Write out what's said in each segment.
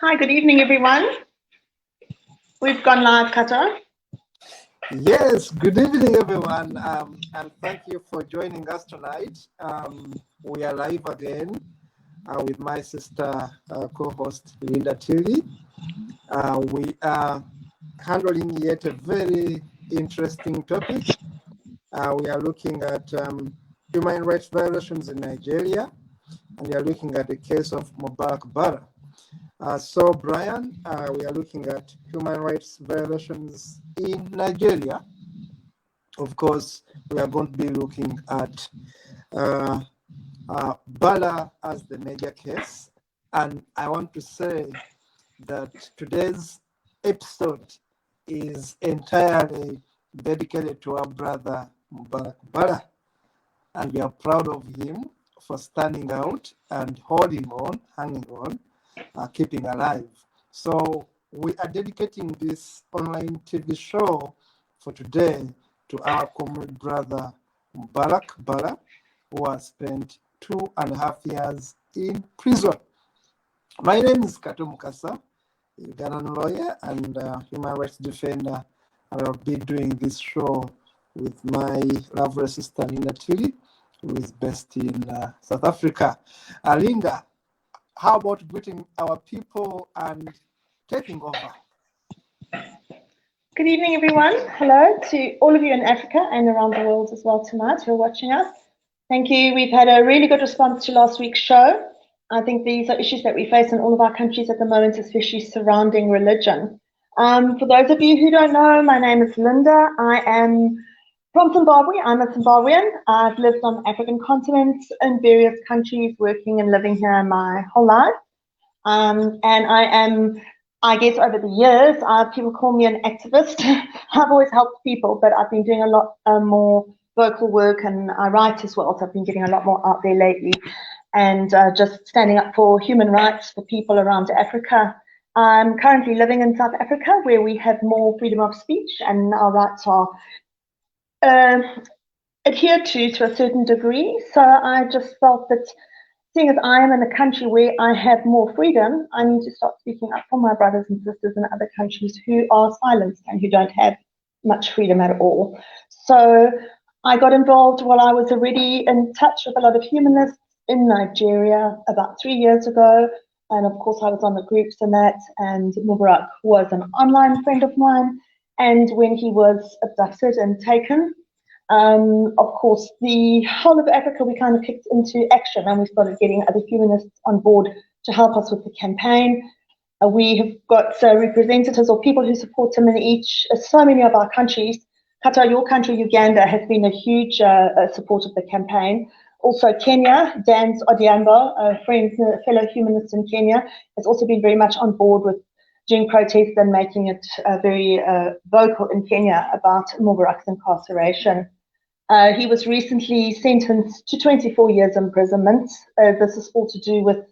Hi, good evening, everyone. We've gone live, Kato. Yes, good evening, everyone, and thank you for joining us tonight. We are live again with my sister co-host Linda Tilly. We are handling yet a very interesting topic. We are looking at human rights violations in Nigeria, and we are looking at the case of Mubarak Bala. So, Brian, we are looking at human rights violations in Nigeria. Of course, we are going to be looking at Bala as the major case. And I want to say that today's episode is entirely dedicated to our brother Mubarak Bala. And we are proud of him for standing out and holding on, hanging on, keeping alive. So we are dedicating this online TV show for today to our comrade brother Mubarak Bala, who has spent 2.5 years in prison. My name is Kato Mukasa, a Ugandan lawyer and human rights defender, and I'll be doing this show with my lovely sister Linda Tilly, who is based in South Africa. Linda, how about greeting our people and taking over? Good evening, everyone. Hello to all of you in Africa and around the world as well tonight who are watching us. Thank you. We've had a really good response to last week's show. I think these are issues that we face in all of our countries at the moment, especially surrounding religion. For those of you who don't know, my name is Linda. I am from Zimbabwe. I'm a Zimbabwean. I've lived on the African continent in various countries, working and living here my whole life. And I guess over the years, people call me an activist. I've always helped people, but I've been doing a lot more vocal work, and I write as well. So I've been getting a lot more out there lately, and just standing up for human rights for people around Africa. I'm currently living in South Africa, where we have more freedom of speech, and our rights are adhered to a certain degree. So I just felt that, seeing as I am in a country where I have more freedom, I need to start speaking up for my brothers and sisters in other countries who are silenced and who don't have much freedom at all. So I got involved while I was already in touch with a lot of humanists in Nigeria about 3 years ago. And of course, I was on the groups and that, and Mubarak was an online friend of mine. And when he was abducted and taken, of course, the whole of Africa, we kind of kicked into action, and we started getting other humanists on board to help us with the campaign. We have got representatives or people who support him in so many of our countries. Qatar, your country, Uganda, has been a huge support of the campaign. Also, Kenya, Dan's Odiambo, a friend, a fellow humanist in Kenya, has also been very much on board with doing protests and making it very vocal in Kenya about Mubarak's incarceration. He was recently sentenced to 24 years imprisonment. This is all to do with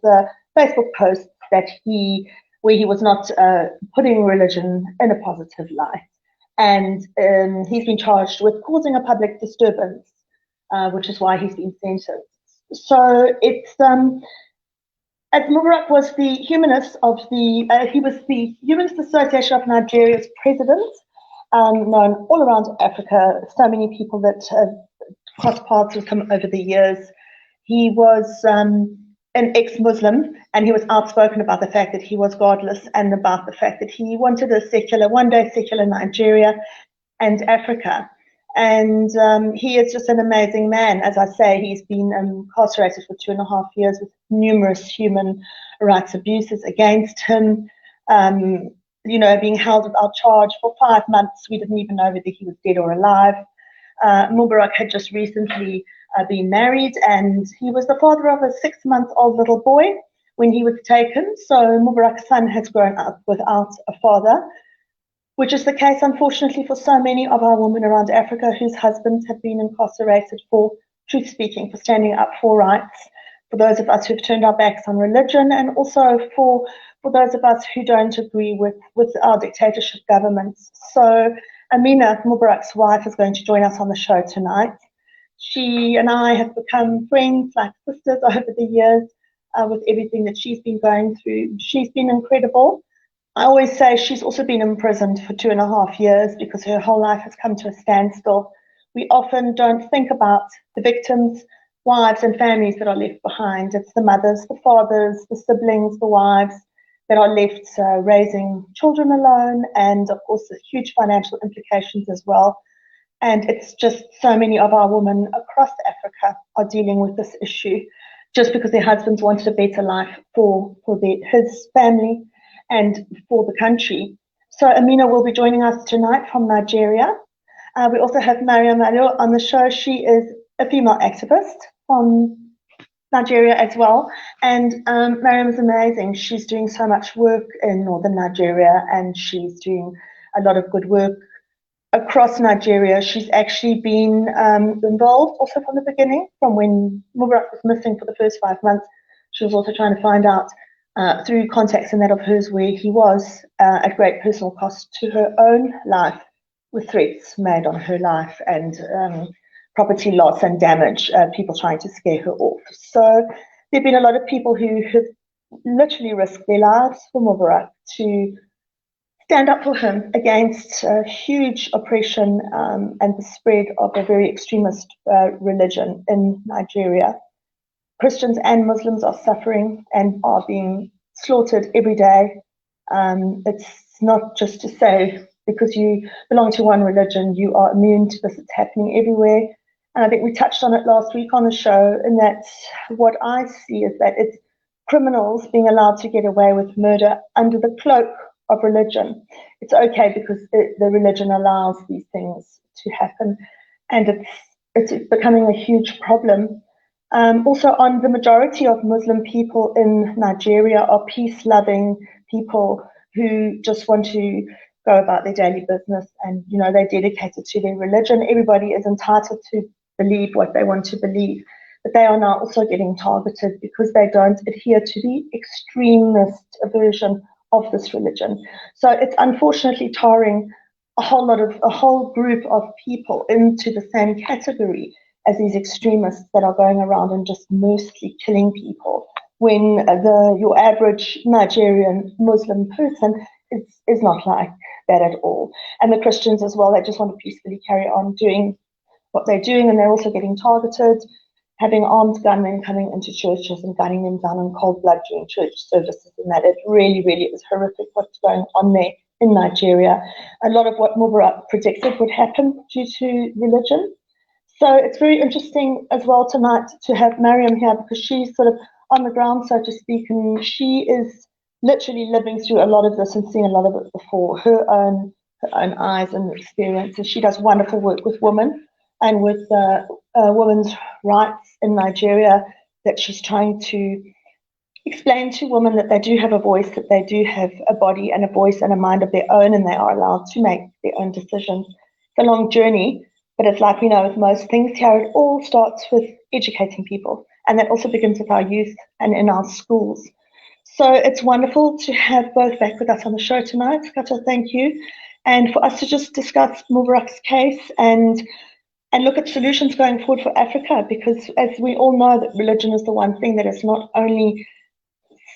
Facebook posts where he was not putting religion in a positive light. And he's been charged with causing a public disturbance, which is why he's been sentenced. So it's as Mubarak was the humanist he was the Humanist Association of Nigeria's president. Known all around Africa, so many people that have crossed paths with him over the years. He was an ex-Muslim, and he was outspoken about the fact that he was godless and about the fact that he wanted one day secular Nigeria and Africa. And he is just an amazing man. As I say, he's been incarcerated for 2.5 years with numerous human rights abuses against him. Being held without charge for 5 months. We didn't even know whether he was dead or alive. Mubarak had just recently been married, and he was the father of a 6-month-old little boy when he was taken. So Mubarak's son has grown up without a father, which is the case, unfortunately, for so many of our women around Africa whose husbands have been incarcerated for truth speaking, for standing up for rights, for those of us who've turned our backs on religion, and also for those of us who don't agree with our dictatorship governments. So Amina, Mubarak's wife, is going to join us on the show tonight. She and I have become friends, like sisters, over the years. with everything that she's been going through. She's been incredible. I always say she's also been imprisoned for 2.5 years because her whole life has come to a standstill. We often don't think about the victims, wives and families that are left behind. It's the mothers, the fathers, the siblings, the wives that are left raising children alone, and of course the huge financial implications as well. And it's just so many of our women across Africa are dealing with this issue just because their husbands wanted a better life for his family and for the country. So Amina will be joining us tonight from Nigeria. We also have Mariam Aliyu on the show. She is a female activist from Nigeria as well. And Mariam is amazing. She's doing so much work in northern Nigeria, and she's doing a lot of good work across Nigeria. She's actually been involved also from the beginning, from when Mubarak was missing for the first 5 months. She was also trying to find out through contacts and that of hers where he was at great personal cost to her own life, with threats made on her life and property loss and damage, people trying to scare her off. So there have been a lot of people who have literally risked their lives for Mubarak to stand up for him against huge oppression and the spread of a very extremist religion in Nigeria. Christians and Muslims are suffering and are being slaughtered every day. It's not just to say because you belong to one religion, you are immune to this. It's happening everywhere. And I think we touched on it last week on the show, and that what I see is that it's criminals being allowed to get away with murder under the cloak of religion. It's okay because the religion allows these things to happen, and it's becoming a huge problem. Also, on the majority of Muslim people in Nigeria are peace-loving people who just want to go about their daily business, and they're dedicated to their religion. Everybody is entitled to believe what they want to believe, but they are now also getting targeted because they don't adhere to the extremist version of this religion. So it's unfortunately tarring a whole group of people into the same category as these extremists that are going around and just mercilessly killing people, when your average Nigerian Muslim person is not like that at all. And the Christians as well, they just want to peacefully carry on doing what they're doing, and they're also getting targeted, having armed gunmen coming into churches and gunning them down in cold blood during church services, and that it really, really is horrific what's going on there in Nigeria. A lot of what Mubarak predicted would happen due to religion. So it's very interesting as well tonight to have Mariam here, because she's sort of on the ground, so to speak, and she is literally living through a lot of this and seeing a lot of it before her own eyes and experiences. She does wonderful work with women and with women's rights in Nigeria, that she's trying to explain to women that they do have a voice, that they do have a body and a voice and a mind of their own, and they are allowed to make their own decisions. It's a long journey, but it's like we know with most things here, it all starts with educating people, and that also begins with our youth and in our schools. So it's wonderful to have both back with us on the show tonight. Kata, thank you. And for us to just discuss Mubarak's case and look at solutions going forward for Africa, because as we all know, that religion is the one thing that is not only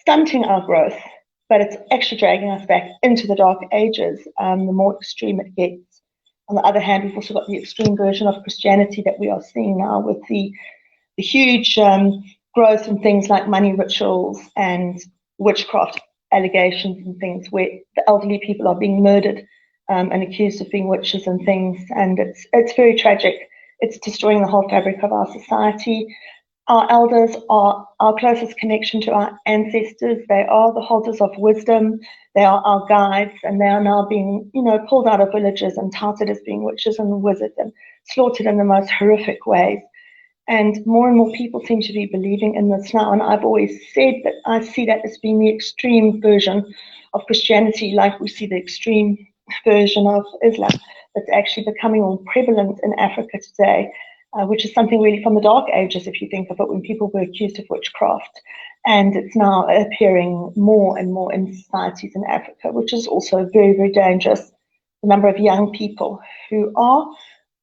stunting our growth, but it's actually dragging us back into the dark ages, the more extreme it gets. On the other hand, we've also got the extreme version of Christianity that we are seeing now, with the huge growth in things like money rituals and witchcraft allegations and things, where the elderly people are being murdered and accused of being witches and things, and it's very tragic. It's destroying the whole fabric of our society. Our elders are our closest connection to our ancestors. They are the holders of wisdom. They are our guides, and they are now being, pulled out of villages and touted as being witches and wizards and slaughtered in the most horrific ways. And more people seem to be believing in this now. And I've always said that I see that as being the extreme version of Christianity, like we see the extreme version of Islam, that's actually becoming more prevalent in Africa today, which is something really from the dark ages, if you think of it, when people were accused of witchcraft. And it's now appearing more and more in societies in Africa, which is also very, very dangerous. The number of young people who are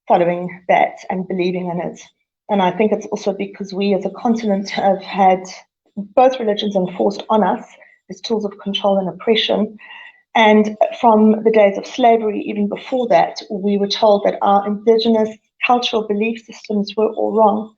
following that and believing in it. And I think it's also because we as a continent have had both religions enforced on us as tools of control and oppression. And from the days of slavery, even before that, we were told that our indigenous cultural belief systems were all wrong.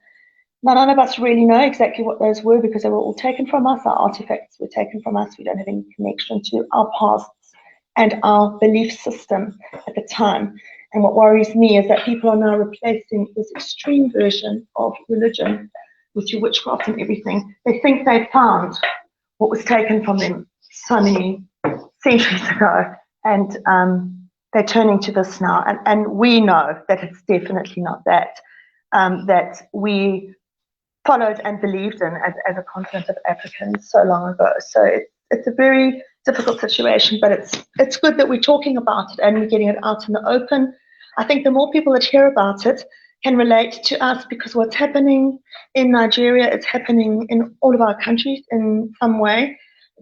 Now, none of us really know exactly what those were because they were all taken from us. Our artifacts were taken from us. We don't have any connection to our pasts and our belief system at the time. And what worries me is that people are now replacing this extreme version of religion with your witchcraft and everything. They think they found what was taken from them so many centuries ago, and they're turning to this now. And we know that it's definitely not that, that we followed and believed in as a continent of Africans so long ago. So it's a very difficult situation, but it's good that we're talking about it and we're getting it out in the open. I think the more people that hear about it can relate to us, because what's happening in Nigeria is happening in all of our countries in some way.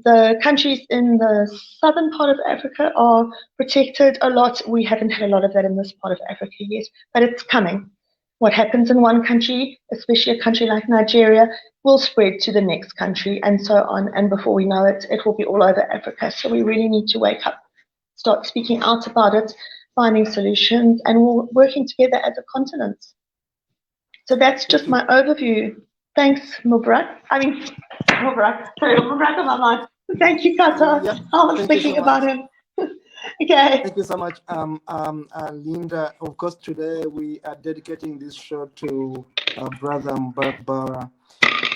The countries in the southern part of Africa are protected a lot. We haven't had a lot of that in this part of Africa yet, but it's coming. What happens in one country, especially a country like Nigeria, will spread to the next country and so on. And before we know it, it will be all over Africa. So we really need to wake up, start speaking out about it, finding solutions, and working together as a continent. So that's just my overview. Thanks, Mubarak. Mubarak. Sorry, Mubarak on my mind. Thank you, Kata. Yep. I was thinking about him. Okay. Thank you so much, Linda. Of course, today we are dedicating this show to brother Mubarak Bala,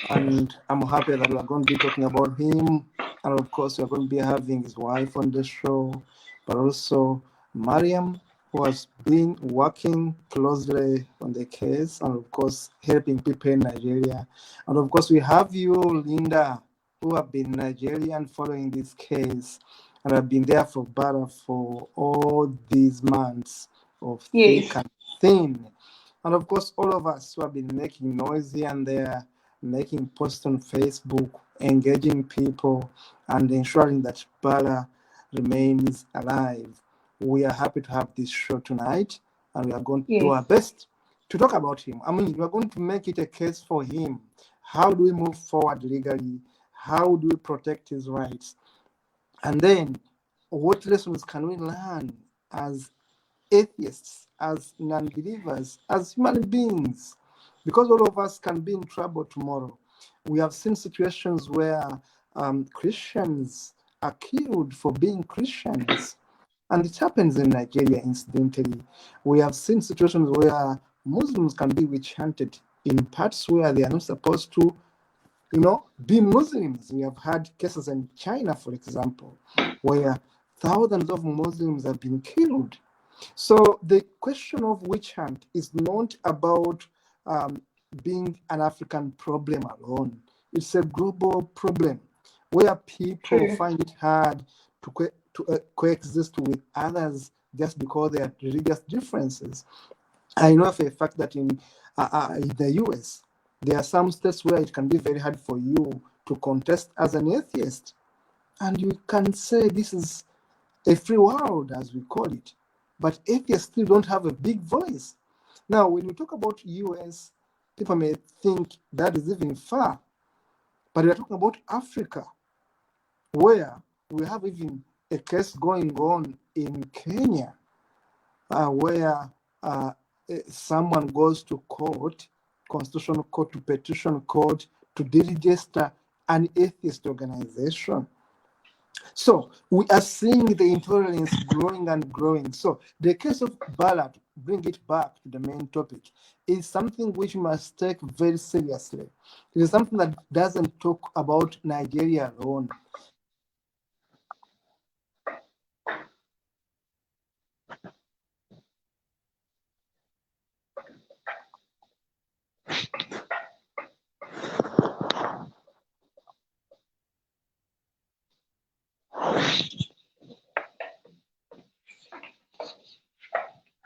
and I'm happy that we are going to be talking about him. And of course, we are going to be having his wife on the show, but also Mariam, who has been working closely on the case, and of course, helping people in Nigeria. And of course, we have you, Linda, who have been Nigerian following this case. And I've been there for Bala for all these months of thick and thin. And of course, all of us who have been making noise here and there, making posts on Facebook, engaging people, and ensuring that Bala remains alive. We are happy to have this show tonight, and we are going to do our best to talk about him. I mean, we are going to make it a case for him. How do we move forward legally? How do we protect his rights? And then, what lessons can we learn as atheists, as non-believers, as human beings? Because all of us can be in trouble tomorrow. We have seen situations where Christians are killed for being Christians. And it happens in Nigeria, incidentally. We have seen situations where Muslims can be witch hunted in parts where they are not supposed to, be Muslims. We have had cases in China, for example, where thousands of Muslims have been killed. So the question of witch hunt is not about being an African problem alone. It's a global problem where people find it hard to coexist with others just because they have religious differences. I know for a fact that in the US, there are some states where it can be very hard for you to contest as an atheist. And you can say this is a free world, as we call it. But atheists still don't have a big voice. Now, when we talk about US, people may think that is even far. But we are talking about Africa, where we have even a case going on in Kenya, where someone goes to court, constitutional court, to petition court to deregister an atheist organization. So we are seeing the intolerance growing and growing. So the case of Bala, bring it back to the main topic, is something which we must take very seriously. It is something that doesn't talk about Nigeria alone.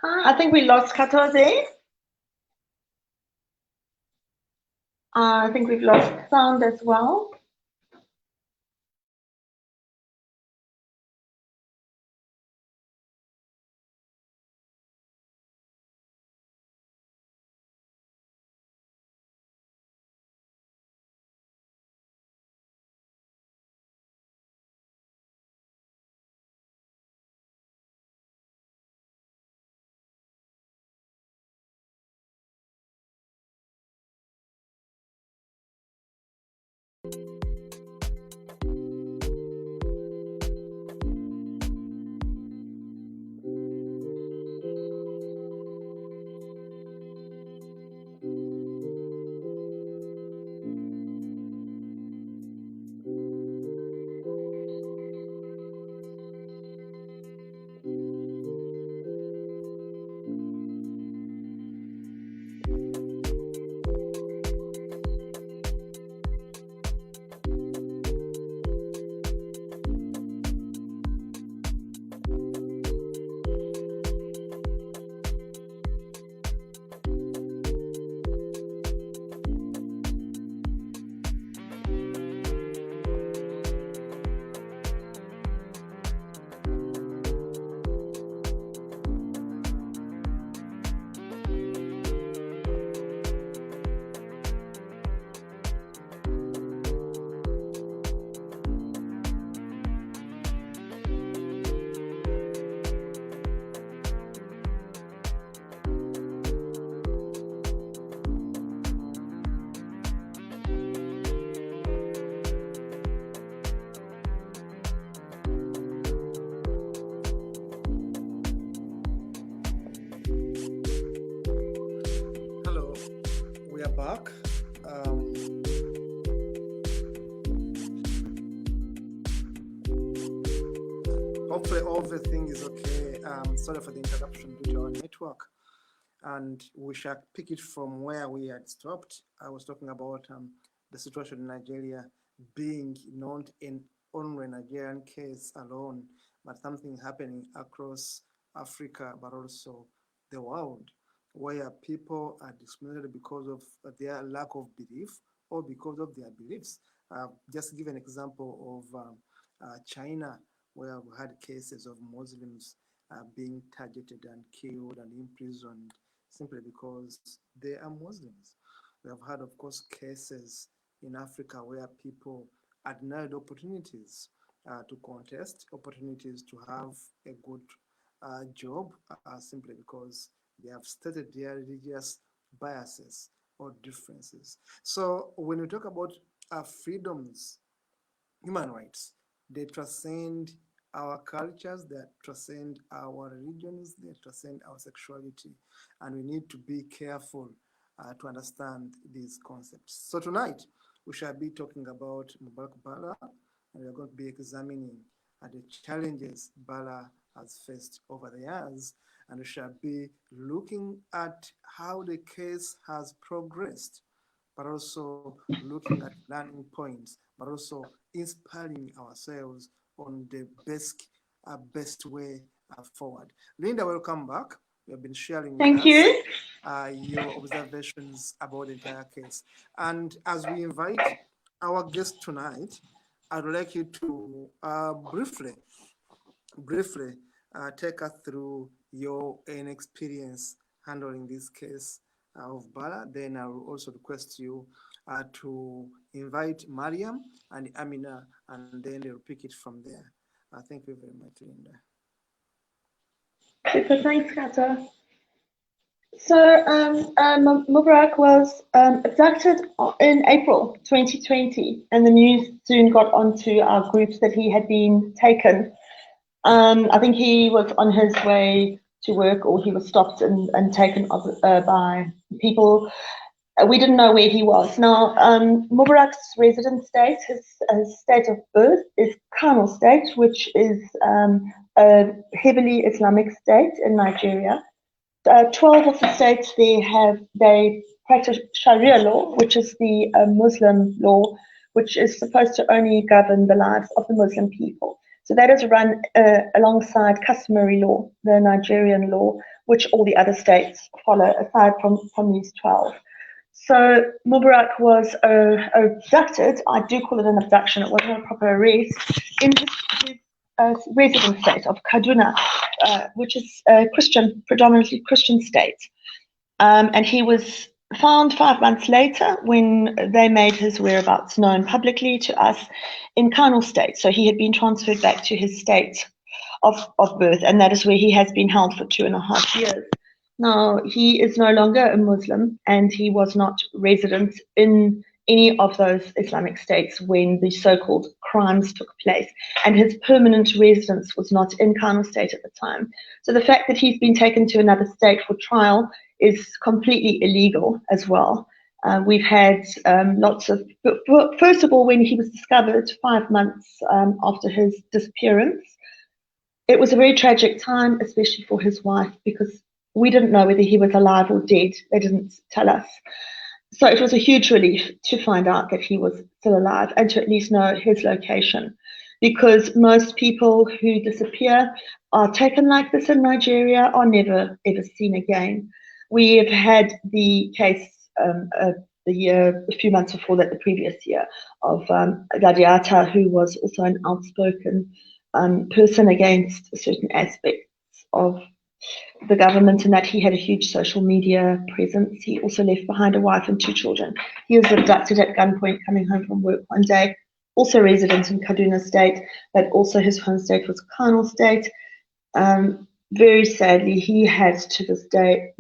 I think we lost Kato there. I think we've lost sound as well. Hopefully everything is okay. Sorry for the interruption due to our network. And we shall pick it from where we had stopped. I was talking about the situation in Nigeria being not in only a Nigerian case alone, but something happening across Africa, but also the world, where people are discriminated because of their lack of belief or because of their beliefs. Just give an example of China, where we had cases of Muslims being targeted and killed and imprisoned simply because they are Muslims. We have had, of course, cases in Africa where people are denied opportunities to contest, opportunities to have a good job simply because they have stated their religious biases or differences. So when we talk about freedoms, human rights, they transcend our cultures, they transcend our religions, they transcend our sexuality, and we need to be careful to understand these concepts. So tonight, we shall be talking about Mubarak Bala, and we're going to be examining the challenges Bala has faced over the years, and we shall be looking at how the case has progressed, but also looking at learning points, but also inspiring ourselves on the best way forward. Linda, welcome back. You have been sharing with Thank us you. Your observations about the entire case. And as we invite our guest tonight, I'd like you to briefly take us through your own experience handling this case of Bala. Then I will also request you to invite Mariam and Amina, and then they'll pick it from there. Thank you very much, Linda. Super, thanks, Kata. So Mubarak was abducted in April 2020, and the news soon got onto our groups that he had been taken. I think he was on his way to work, or he was stopped and taken by people. We didn't know where he was. Now, Mubarak's resident state, his state of birth is Kano State, which is a heavily Islamic state in Nigeria. 12 of the states they practice Sharia law, which is the Muslim law, which is supposed to only govern the lives of the Muslim people. So that is run alongside customary law, the Nigerian law, which all the other states follow, aside from these 12. So Mubarak was abducted. I do call it an abduction. It wasn't a proper arrest in his resident state of Kaduna, which is a predominantly Christian state. And he was found 5 months later when they made his whereabouts known publicly to us in Kano State. So he had been transferred back to his state of birth, and that is where he has been held for 2.5 years. Now, he is no longer a Muslim, and he was not resident in any of those Islamic states when the so-called crimes took place, and his permanent residence was not in Kano State at the time. So the fact that he's been taken to another state for trial is completely illegal as well. We've had lots of, first of all, when he was discovered 5 months after his disappearance, it was a very tragic time, especially for his wife, because we didn't know whether he was alive or dead. They didn't tell us. So it was a huge relief to find out that he was still alive and to at least know his location, because most people who disappear are taken like this in Nigeria are never ever seen again. We have had the case a few months before that, the previous year, of Gadiata, who was also an outspoken person against certain aspects of the government, and that he had a huge social media presence. He also left behind a wife and 2 children. He was abducted at gunpoint coming home from work one day, also resident in Kaduna State, but also his home state was Kano State. Very sadly, he has to this day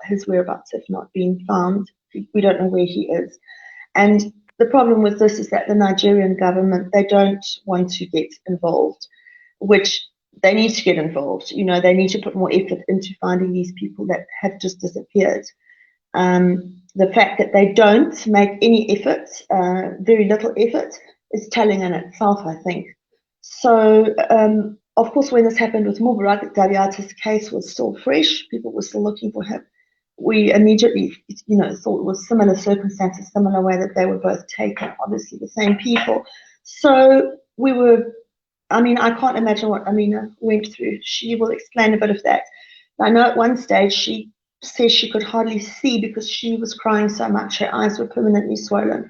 his whereabouts have not been found. We don't know where he is. And the problem with this is that the Nigerian government, they don't want to get involved, which they need to get involved. You know, they need to put more effort into finding these people that have just disappeared. The fact that they don't make any effort, very little effort, is telling in itself, I think. So of course, when this happened with Mubarak, Daliata's case was still fresh. People were still looking for him. We immediately, thought it was similar circumstances, similar way that they were both taken, obviously the same people. So we were, I can't imagine what Amina went through. She will explain a bit of that. I know at one stage she says she could hardly see because she was crying so much. Her eyes were permanently swollen.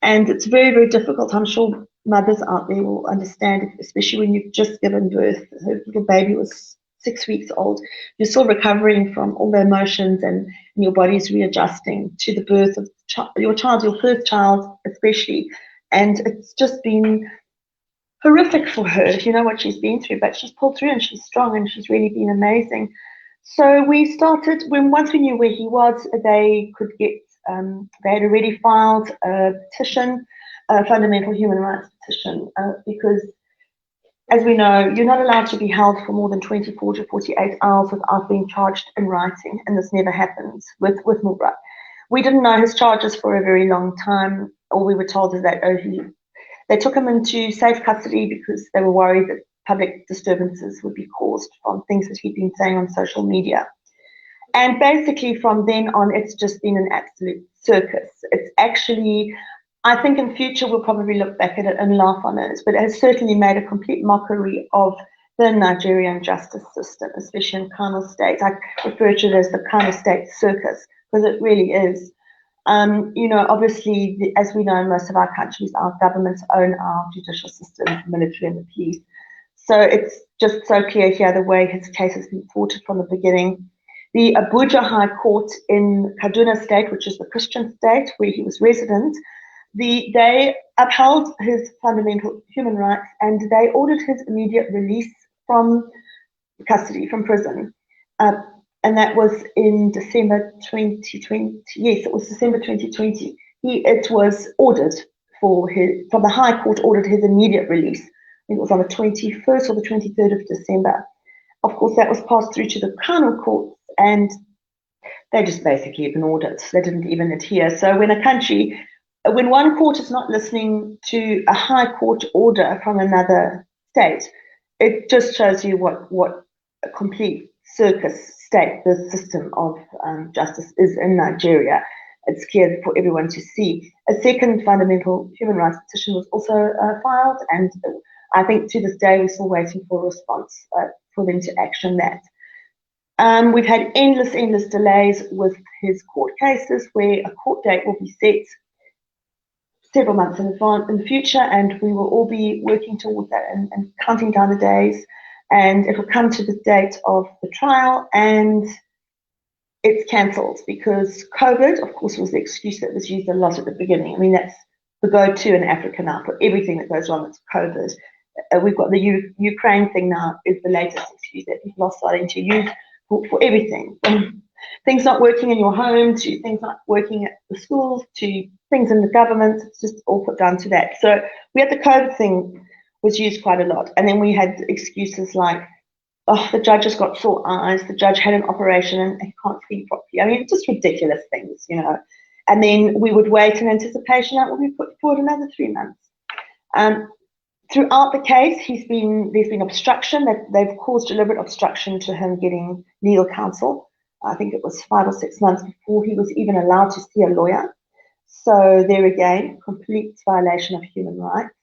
And it's very, very difficult. I'm sure mothers out there will understand, especially when you've just given birth. Her little baby was 6 weeks old. You're still recovering from all the emotions, and your body's readjusting to the birth of your child, your first child, especially. And it's just been horrific for her, what she's been through, but she's pulled through and she's strong and she's really been amazing. So we started, once we knew where he was, they could get, they had already filed a petition, a fundamental human rights petition, because as we know, you're not allowed to be held for more than 24 to 48 hours without being charged in writing, and this never happens with Mubarak. We didn't know his charges for a very long time. All we were told is that they took him into safe custody because they were worried that public disturbances would be caused from things that he'd been saying on social media. And basically from then on, it's just been an absolute circus. It's actually, I think in future we'll probably look back at it and laugh on it, but it has certainly made a complete mockery of the Nigerian justice system, especially in Kano State. I refer to it as the Kano State circus because it really is. Obviously, as we know in most of our countries, our governments own our judicial system, the military and the police. So it's just so clear here the way his case has been thwarted from the beginning. The Abuja High Court in Kaduna State, which is the Christian state where he was resident, they upheld his fundamental human rights and they ordered his immediate release from custody, from prison. And that was in December 2020. Yes, it was December 2020. It was ordered from the High Court ordered his immediate release. I think it was on the 21st or the 23rd of December. Of course, that was passed through to the Kano courts and they just basically ignored it. They didn't even adhere. So when one court is not listening to a High Court order from another state, it just shows you what a complete circus state the system of justice is in Nigeria. It's clear for everyone to see. A second fundamental human rights petition was also filed, and I think to this day we're still waiting for a response for them to action that. We've had endless delays with his court cases where a court date will be set several months in advance in the future, and we will all be working towards that and counting down the days. And it will come to the date of the trial, and it's cancelled because COVID, of course, was the excuse that was used a lot at the beginning. I mean, that's the go-to in Africa now for everything that goes wrong. It's COVID. We've got the Ukraine thing now is the latest excuse that people are starting to use for everything. From things not working in your home to things not working at the schools to things in the government. It's just all put down to that. So we had the COVID thing was used quite a lot. And then we had excuses like, oh, the judge has got sore eyes, the judge had an operation and he can't see properly. I mean, just ridiculous things, And then we would wait in anticipation that will be put forward another 3 months. Throughout the case, there's been obstruction, that they've caused deliberate obstruction to him getting legal counsel. I think it was 5 or 6 months before he was even allowed to see a lawyer. So there again, complete violation of human rights.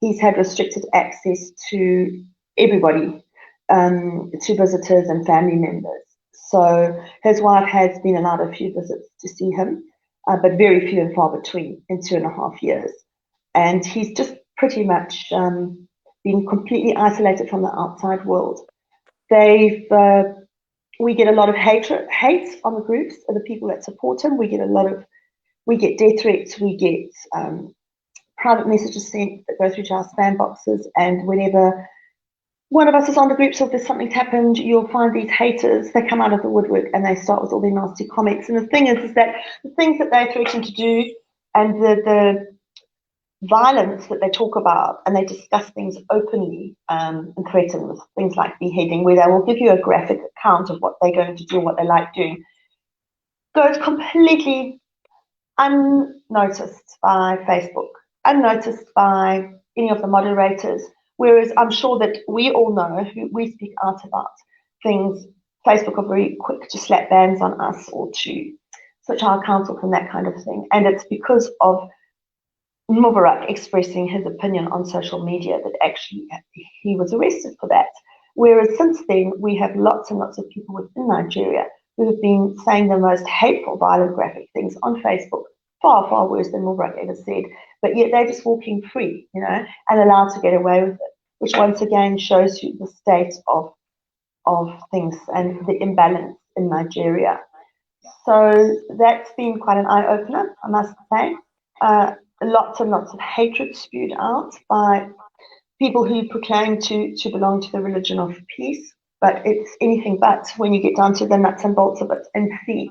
He's had restricted access to everybody, to visitors and family members. So his wife has been allowed a few visits to see him, but very few and far between in 2.5 years. And he's just pretty much been completely isolated from the outside world. We get a lot of hate on the groups of the people that support him. We get death threats, we get private messages sent that go through to our spam boxes, and whenever one of us is on the groups or if there's something's happened, you'll find these haters, they come out of the woodwork and they start with all their nasty comments. And the thing is that the things that they threaten to do and the violence that they talk about, and they discuss things openly and threaten with things like beheading, where they will give you a graphic account of what they're going to do, what they like doing, goes completely unnoticed by Facebook, unnoticed by any of the moderators. Whereas I'm sure that we all know, who we speak out about things, Facebook are very quick to slap bans on us or to switch our accounts off and that kind of thing. And it's because of Mubarak expressing his opinion on social media that actually he was arrested for that. Whereas since then, we have lots and lots of people within Nigeria who have been saying the most hateful, violent, graphic things on Facebook, far, far worse than Mubarak ever said. But yet they're just walking free, and allowed to get away with it, which once again shows you the state of things and the imbalance in Nigeria. So that's been quite an eye-opener, I must say. Lots and lots of hatred spewed out by people who proclaim to belong to the religion of peace, but it's anything but when you get down to the nuts and bolts of it and see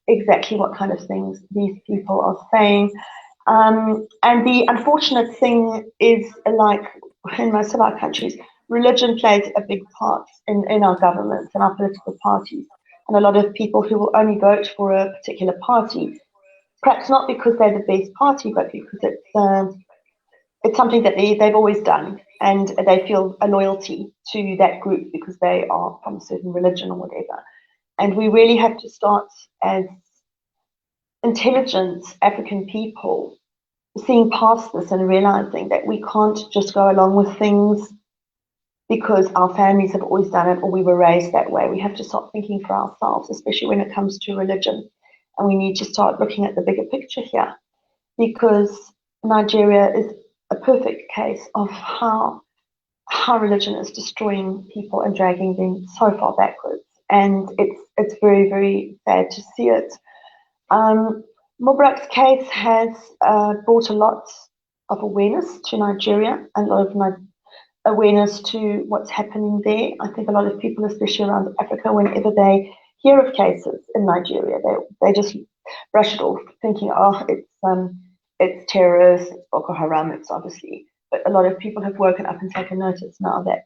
exactly what kind of things these people are saying. And the unfortunate thing is, like in most of our countries, religion plays a big part in our governments and our political parties. And a lot of people who will only vote for a particular party, perhaps not because they're the best party, but because it's something that they've always done, and they feel a loyalty to that group because they are from a certain religion or whatever. And we really have to start, as intelligent African people, seeing past this and realizing that we can't just go along with things because our families have always done it or we were raised that way. We have to start thinking for ourselves, especially when it comes to religion. And we need to start looking at the bigger picture here, because Nigeria is a perfect case of how religion is destroying people and dragging them so far backwards. And it's very, very sad to see it. Mubarak's case has brought a lot of awareness to Nigeria and a lot of awareness to what's happening there. I think a lot of people, especially around Africa, whenever they hear of cases in Nigeria, they just brush it off, thinking, oh, it's terrorists, it's Boko Haram, it's obviously. But a lot of people have woken up and taken notice now that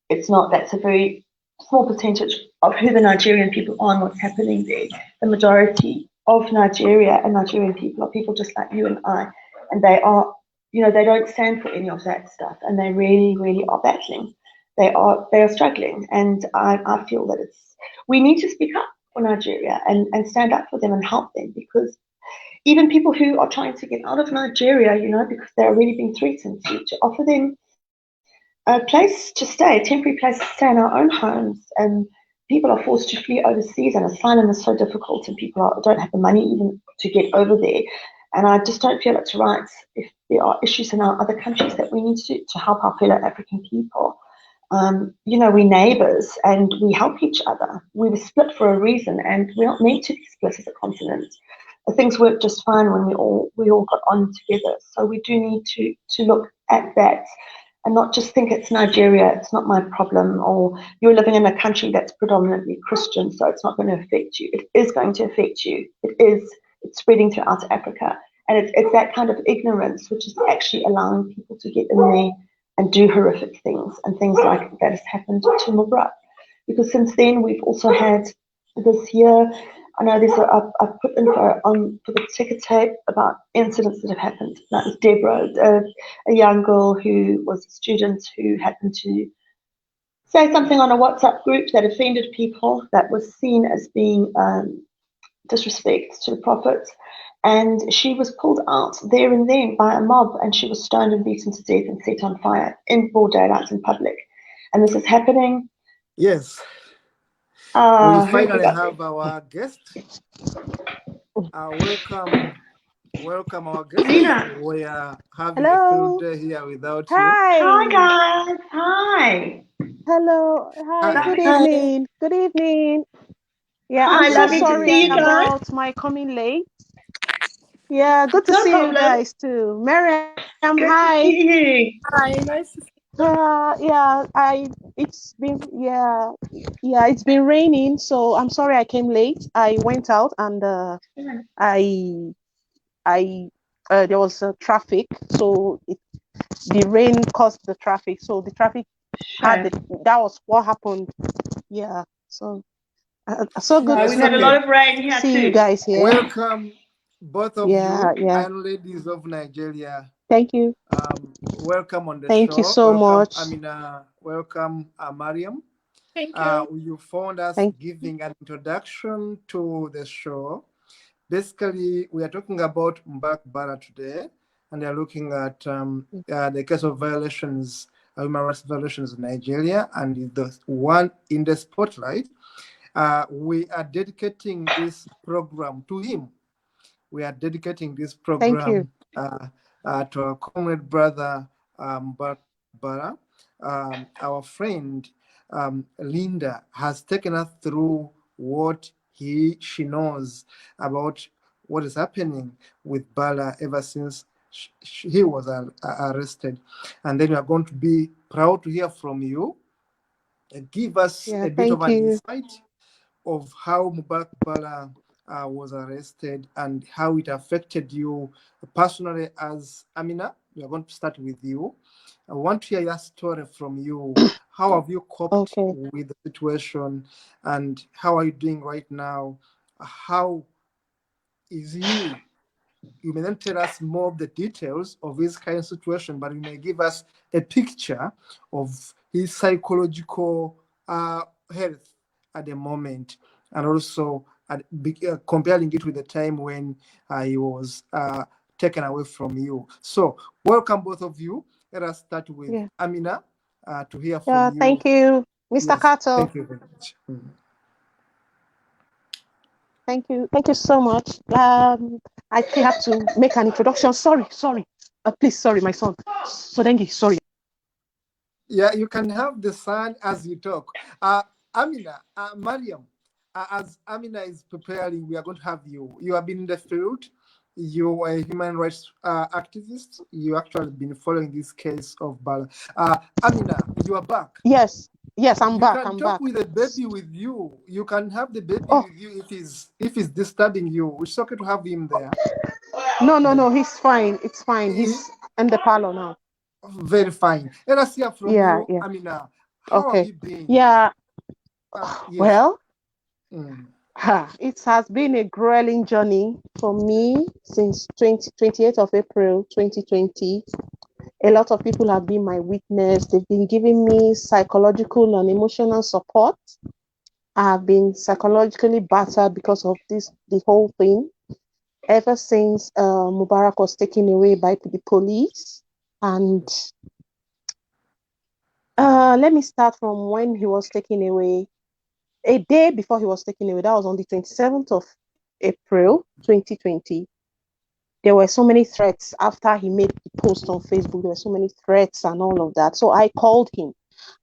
it's not. That's a very small percentage of who the Nigerian people are and what's happening there. The majority of Nigeria and Nigerian people are people just like you and I, and they are, they don't stand for any of that stuff, and they really, really are battling. They are struggling, and I feel that we need to speak up for Nigeria and stand up for them and help them, because even people who are trying to get out of Nigeria, because they're already being threatened, to offer them a place to stay, a temporary place to stay in our own homes. And people are forced to flee overseas, and asylum is so difficult, and people don't have the money even to get over there. And I just don't feel it's right, if there are issues in our other countries, that we need to help our fellow African people. We're neighbors and we help each other. We were split for a reason, and we're not meant to be split as a continent. Things worked just fine when we all got on together. So we do need to look at that and not just think it's Nigeria, it's not my problem, or you're living in a country that's predominantly Christian, so it's not going to affect you. It is going to affect you. It's spreading throughout Africa. And it's that kind of ignorance which is actually allowing people to get in there and do horrific things, and things like that has happened to Mubarak. Because since then, we've also had this year, I know I put info on for the ticker tape about incidents that have happened. That was Deborah, a young girl who was a student who happened to say something on a WhatsApp group that offended people, that was seen as being disrespect to the Prophet. And she was pulled out there and then by a mob, and she was stoned and beaten to death and set on fire in broad daylight in public. And this is happening. Yes. We finally have our guest. Welcome our guest. Amina. We are having a full day here without you. Hi guys. Hi. Hello. Hi. Good evening. Good evening. Yeah, Hi, I'm so sorry about my coming late. Yeah, good to see you guys too. Mariam, hi. To see you. Hi, nice to see you. It's been raining, so I'm sorry I came late. I went out and there was traffic, so the rain caused the traffic. So the traffic that was what happened. Yeah, so good. We've had a lot of rain here see too. You guys here. Welcome, both of you, and ladies of Nigeria. Thank you. Welcome on the Thank show. you so Welcome, much. Amina. Welcome, Mariam. Thank you. You found us Thank giving an introduction to the show. Basically, we are talking about Mubarak Bala today, and we are looking at the case of violations, human rights violations in Nigeria, and the one in the spotlight. We are dedicating this program to him. We are dedicating this Thank you. program to our comrade brother Mubarak Bala. Our friend Linda has taken us through what she knows about what is happening with Bala ever since he was arrested. And then we are going to be proud to hear from you. Give us Yeah, a bit of thank an you. insight of how Mubarak Bala was arrested and how it affected you personally as Amina. We are going to start with you. I want to hear your story from you. How have you coped Okay. with the situation and how are you doing right now? How is he? You may not tell us more of the details of his kind of situation, but you may give us a picture of his psychological health at the moment, and also comparing it with the time when he was taken away from you. So, welcome both of you. Let us start with Yeah. Amina to hear from Yeah, you. thank you, Mr. Yes, Kato. thank you very much. Thank you. Thank you so much. I still have to make an introduction. Sorry. Please, sorry, my son. So thank you. Sorry. Yeah, you can have the son as you talk. Amina, Mariam, as Amina is preparing, we are going to have you. You have been in the field. You are a human rights activist. You actually been following this case of Bala. Amina, you are back. Yes, I'm You back. can I'm talk back. with the baby with you. You can have the baby Oh, with you if he's disturbing you. It's okay to have him there. no. He's fine. It's fine. Eh, He's in the parlor now. Very fine. Let us hear from Yeah. you, Amina. How have Okay. you been? Yeah. Yes. Well, Mm. it has been a grueling journey for me since 28th of April 2020. A lot of people have been my witness. They've been giving me psychological and emotional support. I have been psychologically battered because of the whole thing, ever since Mubarak was taken away by the police. And let me start from when he was taken away. A day before he was taken away, that was on the 27th of April 2020. There were so many threats after he made the post on Facebook. There were so many threats and all of that. So I called him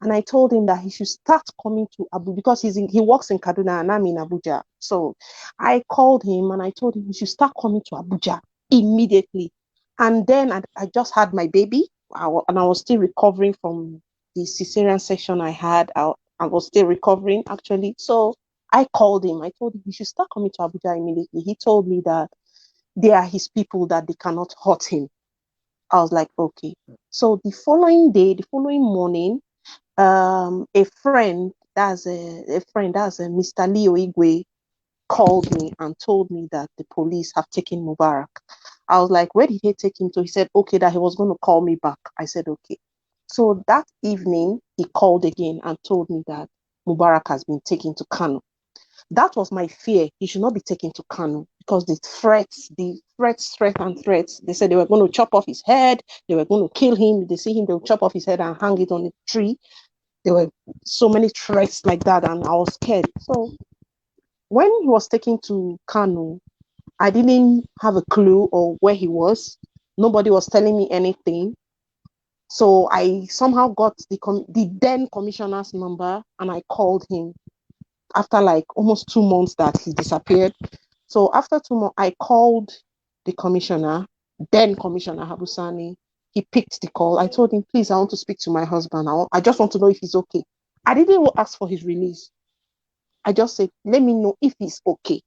and I told him that he should start coming to Abuja because he works in Kaduna and I'm in Abuja. So I called him and I told him he should start coming to Abuja immediately. And then I just had my baby and I was still recovering from the cesarean section I had. I was still recovering actually. So I called him. I told him he should start coming to Abuja immediately. He told me that they are his people, that they cannot hurt him. I was like, okay. So the following morning, a friend, that's a Mr. Leo Igwe, called me and told me that the police have taken Mubarak. I was like, where did he take him to? He said, okay, that he was going to call me back. I said, okay. So that evening, he called again and told me that Mubarak has been taken to Kano. That was my fear. He should not be taken to Kano because the threats. They said they were going to chop off his head. They were going to kill him. If they see him, they'll chop off his head and hang it on a tree. There were so many threats like that, and I was scared. So when he was taken to Kano, I didn't have a clue or where he was. Nobody was telling me anything. So I somehow got the then commissioner's number and I called him after like almost 2 months that he disappeared. So after 2 months, I called the commissioner, then Commissioner Habusani. He picked the call. I told him, please, I want to speak to my husband. I just want to know if he's okay. I didn't even ask for his release. I just said, let me know if he's okay.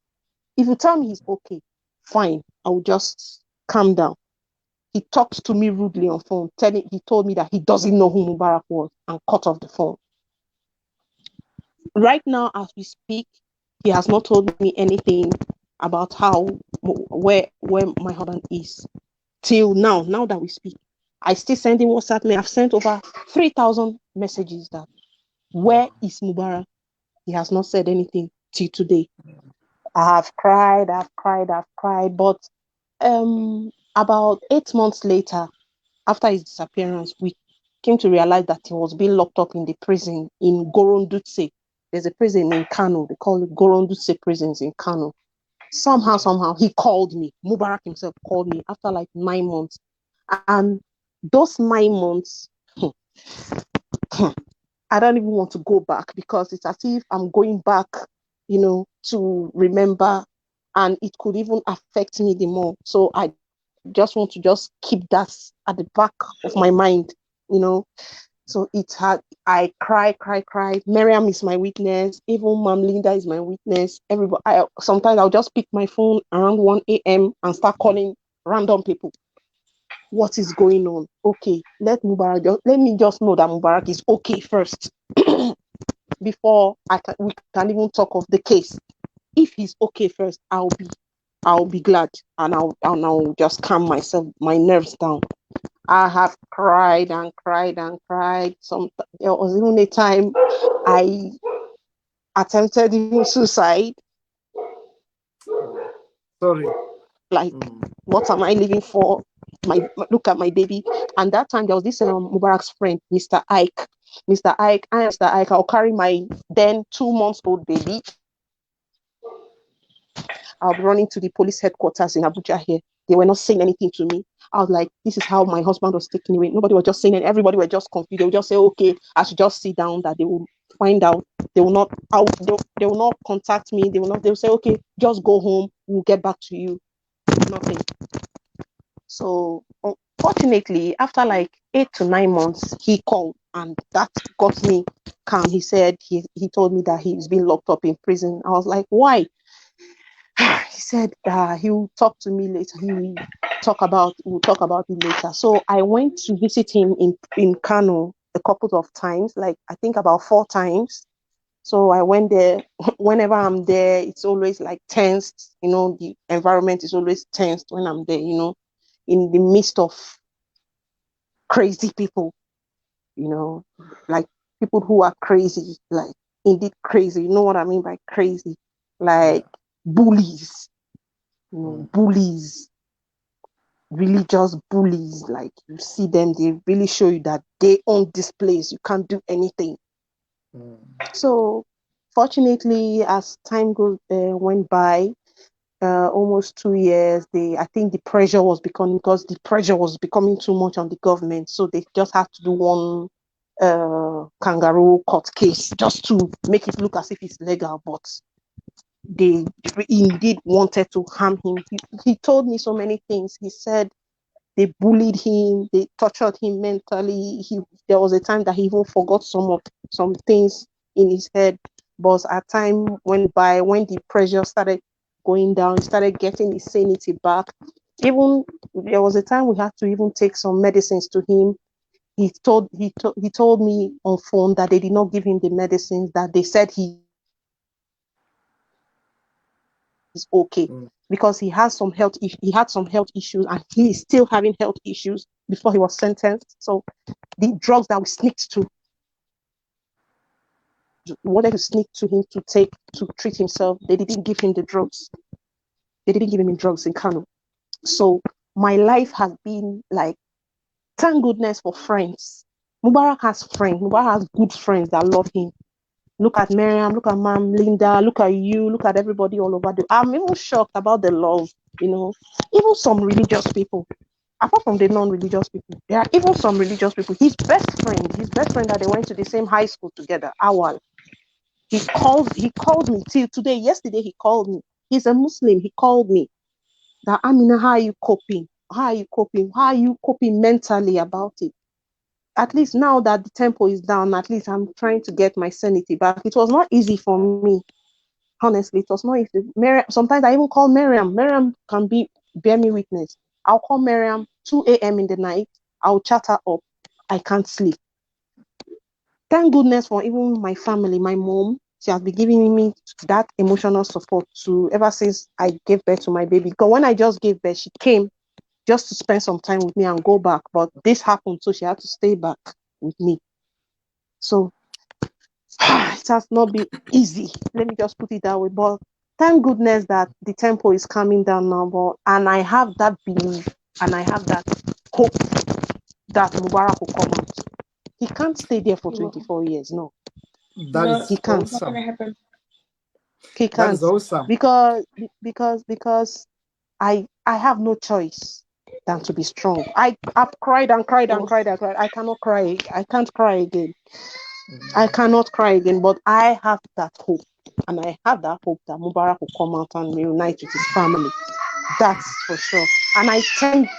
If you tell me he's okay, fine. I will just calm down. He talked to me rudely on phone. He told me that he doesn't know who Mubarak was and cut off the phone. Right now, as we speak, he has not told me anything about where my husband is. till now that we speak. I still send him WhatsApp me. I've sent over 3,000 messages that where is Mubarak? He has not said anything till today. I have cried, but about 8 months later, after his disappearance, we came to realize that he was being locked up in the prison in Gorondutse. There's a prison in Kano. They call it Gorondutse prisons in Kano. Somehow, he called me. Mubarak himself called me after like 9 months. And those 9 months, I don't even want to go back because it's as if I'm going back, to remember, and it could even affect me the more. So I just want to just keep that at the back of my mind, So I cry. Mariam is my witness. Even Mom Linda is my witness. Everybody. Sometimes I'll just pick my phone around 1 a.m. and start calling random people. What is going on? Okay, let me just know that Mubarak is okay first before we can even talk of the case. If he's okay first, I'll be glad, and I'll just calm my nerves down. I have cried. There was even a time I attempted even suicide. Sorry. Like, what am I living for? Look at my baby. And that time there was this Mubarak's friend, Mr. Ike. Mr. Ike, I'll carry my then 2-month-old baby. I'll be running to the police headquarters in Abuja here. They were not saying anything to me. I was like, this is how my husband was taken away. Nobody was just saying it. Everybody were just confused. They would just say, okay, I should just sit down, that they will find out. They will not contact me. They will say, okay, just go home. We'll get back to you. Nothing. So unfortunately, after like 8 to 9 months, he called, and that got me calm. He said, he told me that he's been locked up in prison. I was like, why? He said he'll talk to me later. We'll talk about it later. So I went to visit him in Kano a couple of times, like I think about 4 times. So I went there. Whenever I'm there, it's always like tensed. The environment is always tensed when I'm there, in the midst of crazy people, like people who are crazy, like indeed crazy. You know what I mean by crazy? Like bullies. Bullies, religious bullies. Like, you see them, they really show you that they own this place. You can't do anything. So fortunately, as time went by, almost 2 years, I think the pressure was becoming too much on the government. So they just had to do one kangaroo court case just to make it look as if it's legal, but they indeed wanted to harm him. He told me so many things. He said they bullied him, they tortured him mentally. There was a time that he even forgot some things in his head. But as time went by, when the pressure started going down, he started getting his sanity back. Even there was a time we had to even take some medicines to him. He told me on phone that they did not give him the medicines, that they said he is okay, because he had some health issues, and he is still having health issues before he was sentenced. So the drugs that we wanted to sneak to him to take to treat himself, they didn't give him the drugs. They didn't give him the drugs in Kano. So my life has been like, thank goodness for friends. Mubarak has friends. Mubarak has good friends that love him. Look at Mariam, look at Mom Linda, look at you, look at everybody all over. I'm even shocked about the love, even some religious people. Apart from the non-religious people, there are even some religious people. His best friend that they went to the same high school together, Awal. He called me till today. Yesterday he called me. He's a Muslim. He called me. That, Amina, how are you coping? How are you coping mentally about it? At least now that the tempo is down, at least I'm trying to get my sanity back. It was not easy for me. Honestly, it was not easy. Sometimes I even call Mariam. Mariam can bear me witness. I'll call Mariam 2 a.m. in the night. I'll chat her up. I can't sleep. Thank goodness for even my family, my mom. She has been giving me that emotional support ever since I gave birth to my baby. Because when I just gave birth, she came just to spend some time with me and go back. But this happened, so she had to stay back with me. So it has not been easy. Let me just put it that way. But thank goodness that the tempo is coming down now. And I have that belief and I have that hope that Mubarak will come out. He can't stay there for 24 years. No. That No, is he can't. it's not going to happen. He That can't. is awesome. Because I have no choice than to be strong. I've cried and cried and cried and cried. I cannot cry. I can't cry again. I cannot cry again. But I have that hope. And I have that hope that Mubarak will come out and reunite with his family. That's for sure. And I thank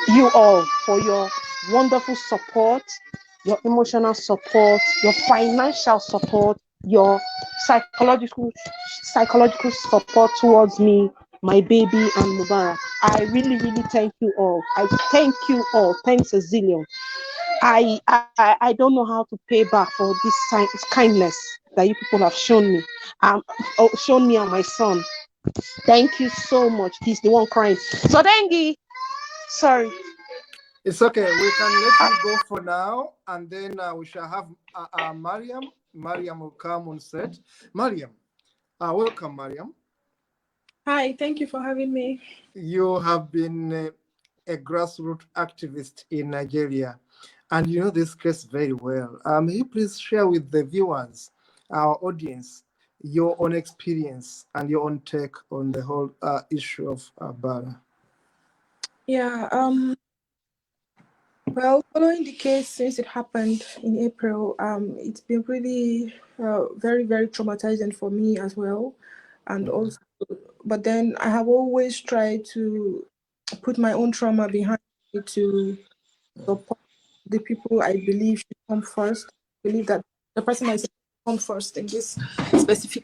you all for your wonderful support, your emotional support, your financial support, your psychological support towards me, my baby, and Mubarak. I really, really thank you all. I thank you all. Thanks a zillion. I don't know how to pay back for this kindness that you people have shown me. Shown me and my son. Thank you so much. He's the one crying. So Dengi, sorry. It's okay. We can let you go for now, and then we shall have Mariam. Mariam will come on set. Mariam, welcome, Mariam. Hi, thank you for having me. You have been a grassroots activist in Nigeria, and you know this case very well. May you please share with the viewers, our audience, your own experience and your own take on the whole issue of Bala? Yeah, well, following the case since it happened in April, it's been really very, very traumatizing for me as well. And also, but then I have always tried to put my own trauma behind me to support the people I believe should come first. I believe that the person I said come first in this specific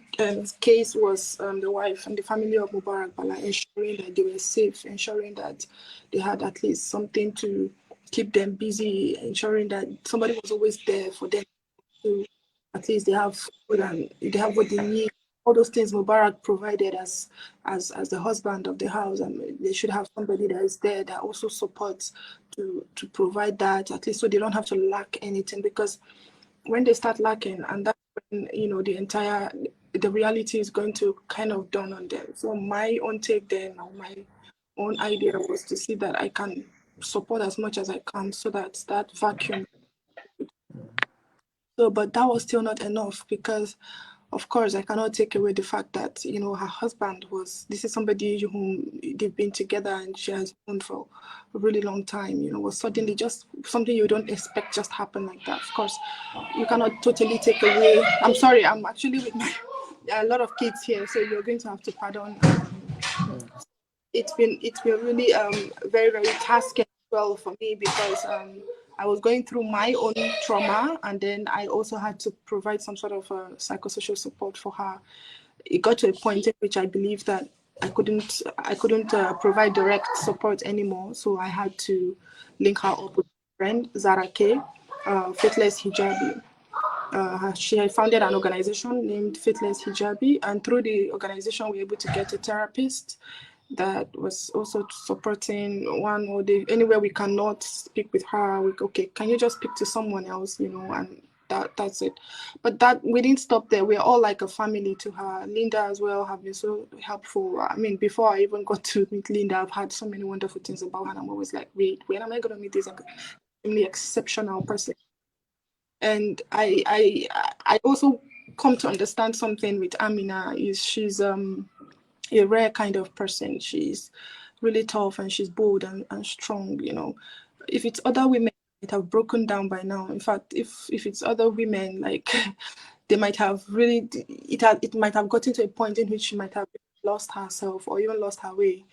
case was the wife and the family of Mubarak Bala, ensuring that they were safe, ensuring that they had at least something to keep them busy, ensuring that somebody was always there for them to at least they have food and they have what they need. All those things Mubarak provided as the husband of the house, and they should have somebody that is there that also supports to provide that, at least so they don't have to lack anything, because when they start lacking, and that's when the reality is going to kind of dawn on them. So my own take then, or my own idea was to see that I can support as much as I can so that that vacuum. So, but that was still not enough, because of course, I cannot take away the fact that, her husband this is somebody whom they've been together and she has known for a really long time, was suddenly just something you don't expect just happen like that. Of course, you cannot totally take away. I'm sorry, I'm actually with a lot of kids here, so you're going to have to pardon. It's been really very, very tasking as well for me, because I was going through my own trauma, and then I also had to provide some sort of psychosocial support for her. It got to a point in which I believed that I couldn't provide direct support anymore, so I had to link her up with a friend, Zara K, Faithless Hijabi. She had founded an organization named Faithless Hijabi, and through the organization we were able to get a therapist that was also supporting one, or anywhere we cannot speak with her, okay, can you just speak to someone else, and that's it. But that we didn't stop there. We're all like a family to her. Linda as well have been so helpful. I mean, before I even got to meet Linda, I've had so many wonderful things about her, and I'm always like, wait, when am I going to meet this extremely exceptional person? And I also come to understand something with Amina, is she's a rare kind of person. She's really tough, and she's bold and strong. If it's other women, it have broken down by now. In fact, if it's other women, like they might have really, it might have gotten to a point in which she might have lost herself, or even lost her way,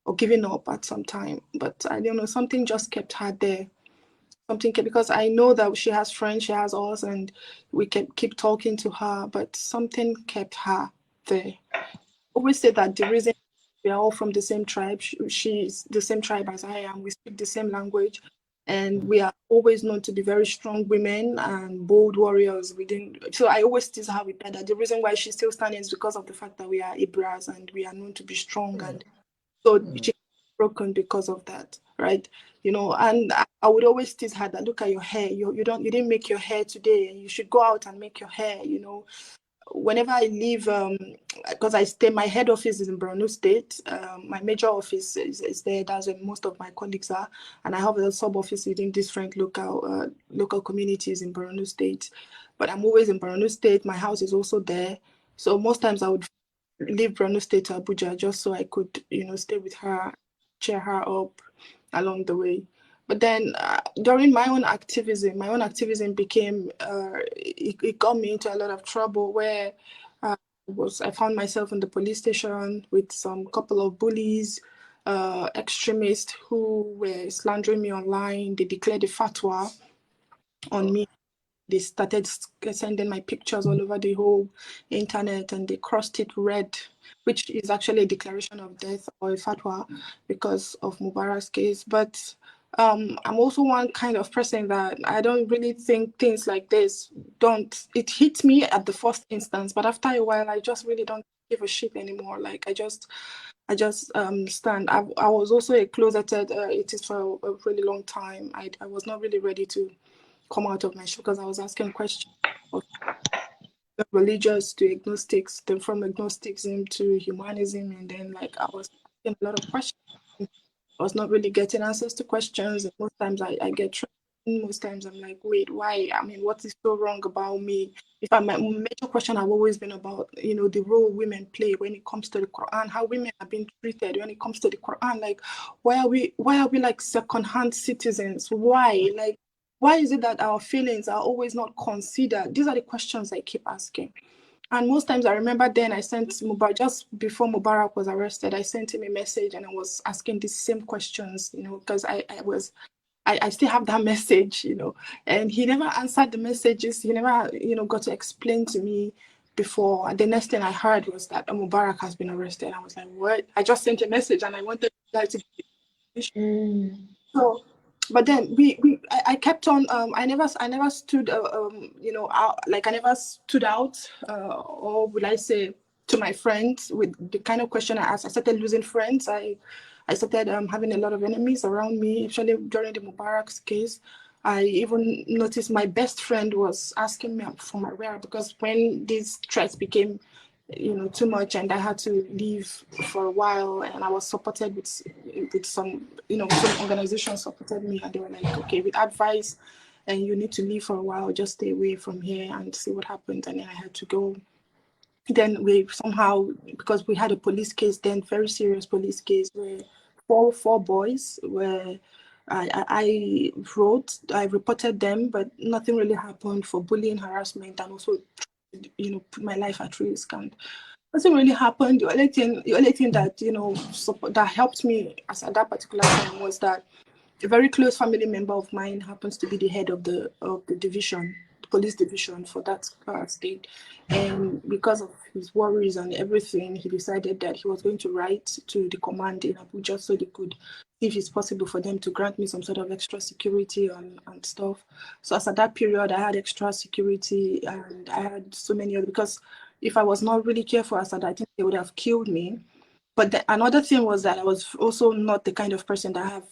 or given up at some time. But I don't know, something just kept her there. Because I know that she has friends, she has us, and we can keep talking to her, but something kept her there. I always say that the reason we are all from the same tribe, she's the same tribe as I am, we speak the same language, And we are always known to be very strong women and bold warriors within. So I always tease her with that the reason why she's still standing is because of the fact that we are Ibras and we are known to be strong. And so she's broken because of that, right? You know, and I would always tease her that look at your hair. You didn't make your hair today, and you should go out and make your hair. You know, whenever I leave, because my head office is in Borno State. My major office is there. That's where most of my colleagues are, and I have a sub office within different local communities in Borno State. But I'm always in Borno State. My house is also there, so most times I would leave Borno State to Abuja just so I could, stay with her, cheer her up along the way. But then during my own activism became, it got me into a lot of trouble where I found myself in the police station with some couple of bullies, extremists who were slandering me online. They declared a fatwa on me. They started sending my pictures all over the whole internet, and they crossed it red, which is actually a declaration of death or a fatwa because of Mubarak's case. But I'm also one kind of person that I don't really think things like this it hits me at the first instance, but after a while, I just really don't give a shit anymore. Like I just stand. I was also a closeted atheist for a really long time. I was not really ready to come out of my shell because I was asking questions of religious to agnostics, then from agnosticism to humanism, and then like I was asking a lot of questions. I was not really getting answers to questions. And most times I get trapped. Most times I'm like, wait, why? I mean, what is so wrong about me? My major question have always been about, the role women play when it comes to the Quran, how women are being treated when it comes to the Quran. Like, why are we like second-hand citizens? Why? Like, why is it that our feelings are always not considered? These are the questions I keep asking. And most times I remember then I sent Mubarak, just before Mubarak was arrested, I sent him a message and I was asking these same questions, because I still have that message, and he never answered the messages. He never, got to explain to me before. And the next thing I heard was that Mubarak has been arrested. I was like, what? I just sent a message and I wanted to So, but then I kept on. I never stood. Like I never stood out, or would I say, to my friends with the kind of question I asked. I started losing friends. I started having a lot of enemies around me, especially during the Mubarak's case. I even noticed my best friend was asking me for my where, because when these threats became too much, and I had to leave for a while, and I was supported with some, some organizations supported me, and they were like, okay, with advice, and you need to leave for a while, just stay away from here and see what happens. And then I had to go. Then we somehow, because we had a police case then, very serious police case, where four boys were, I reported them, but nothing really happened for bullying, harassment, and also put my life at risk. And nothing really happened. The only thing that that helped me at that particular time was that a very close family member of mine happens to be the head of the division, the police division for that state, and because of his worries and everything, he decided that he was going to write to the command in Abuja so they could see if it's possible for them to grant me some sort of extra security and stuff. So as at that period, I had extra security, and I had so many other, because if I was not really careful as that, I think they would have killed me. But another thing was that I was also not the kind of person that have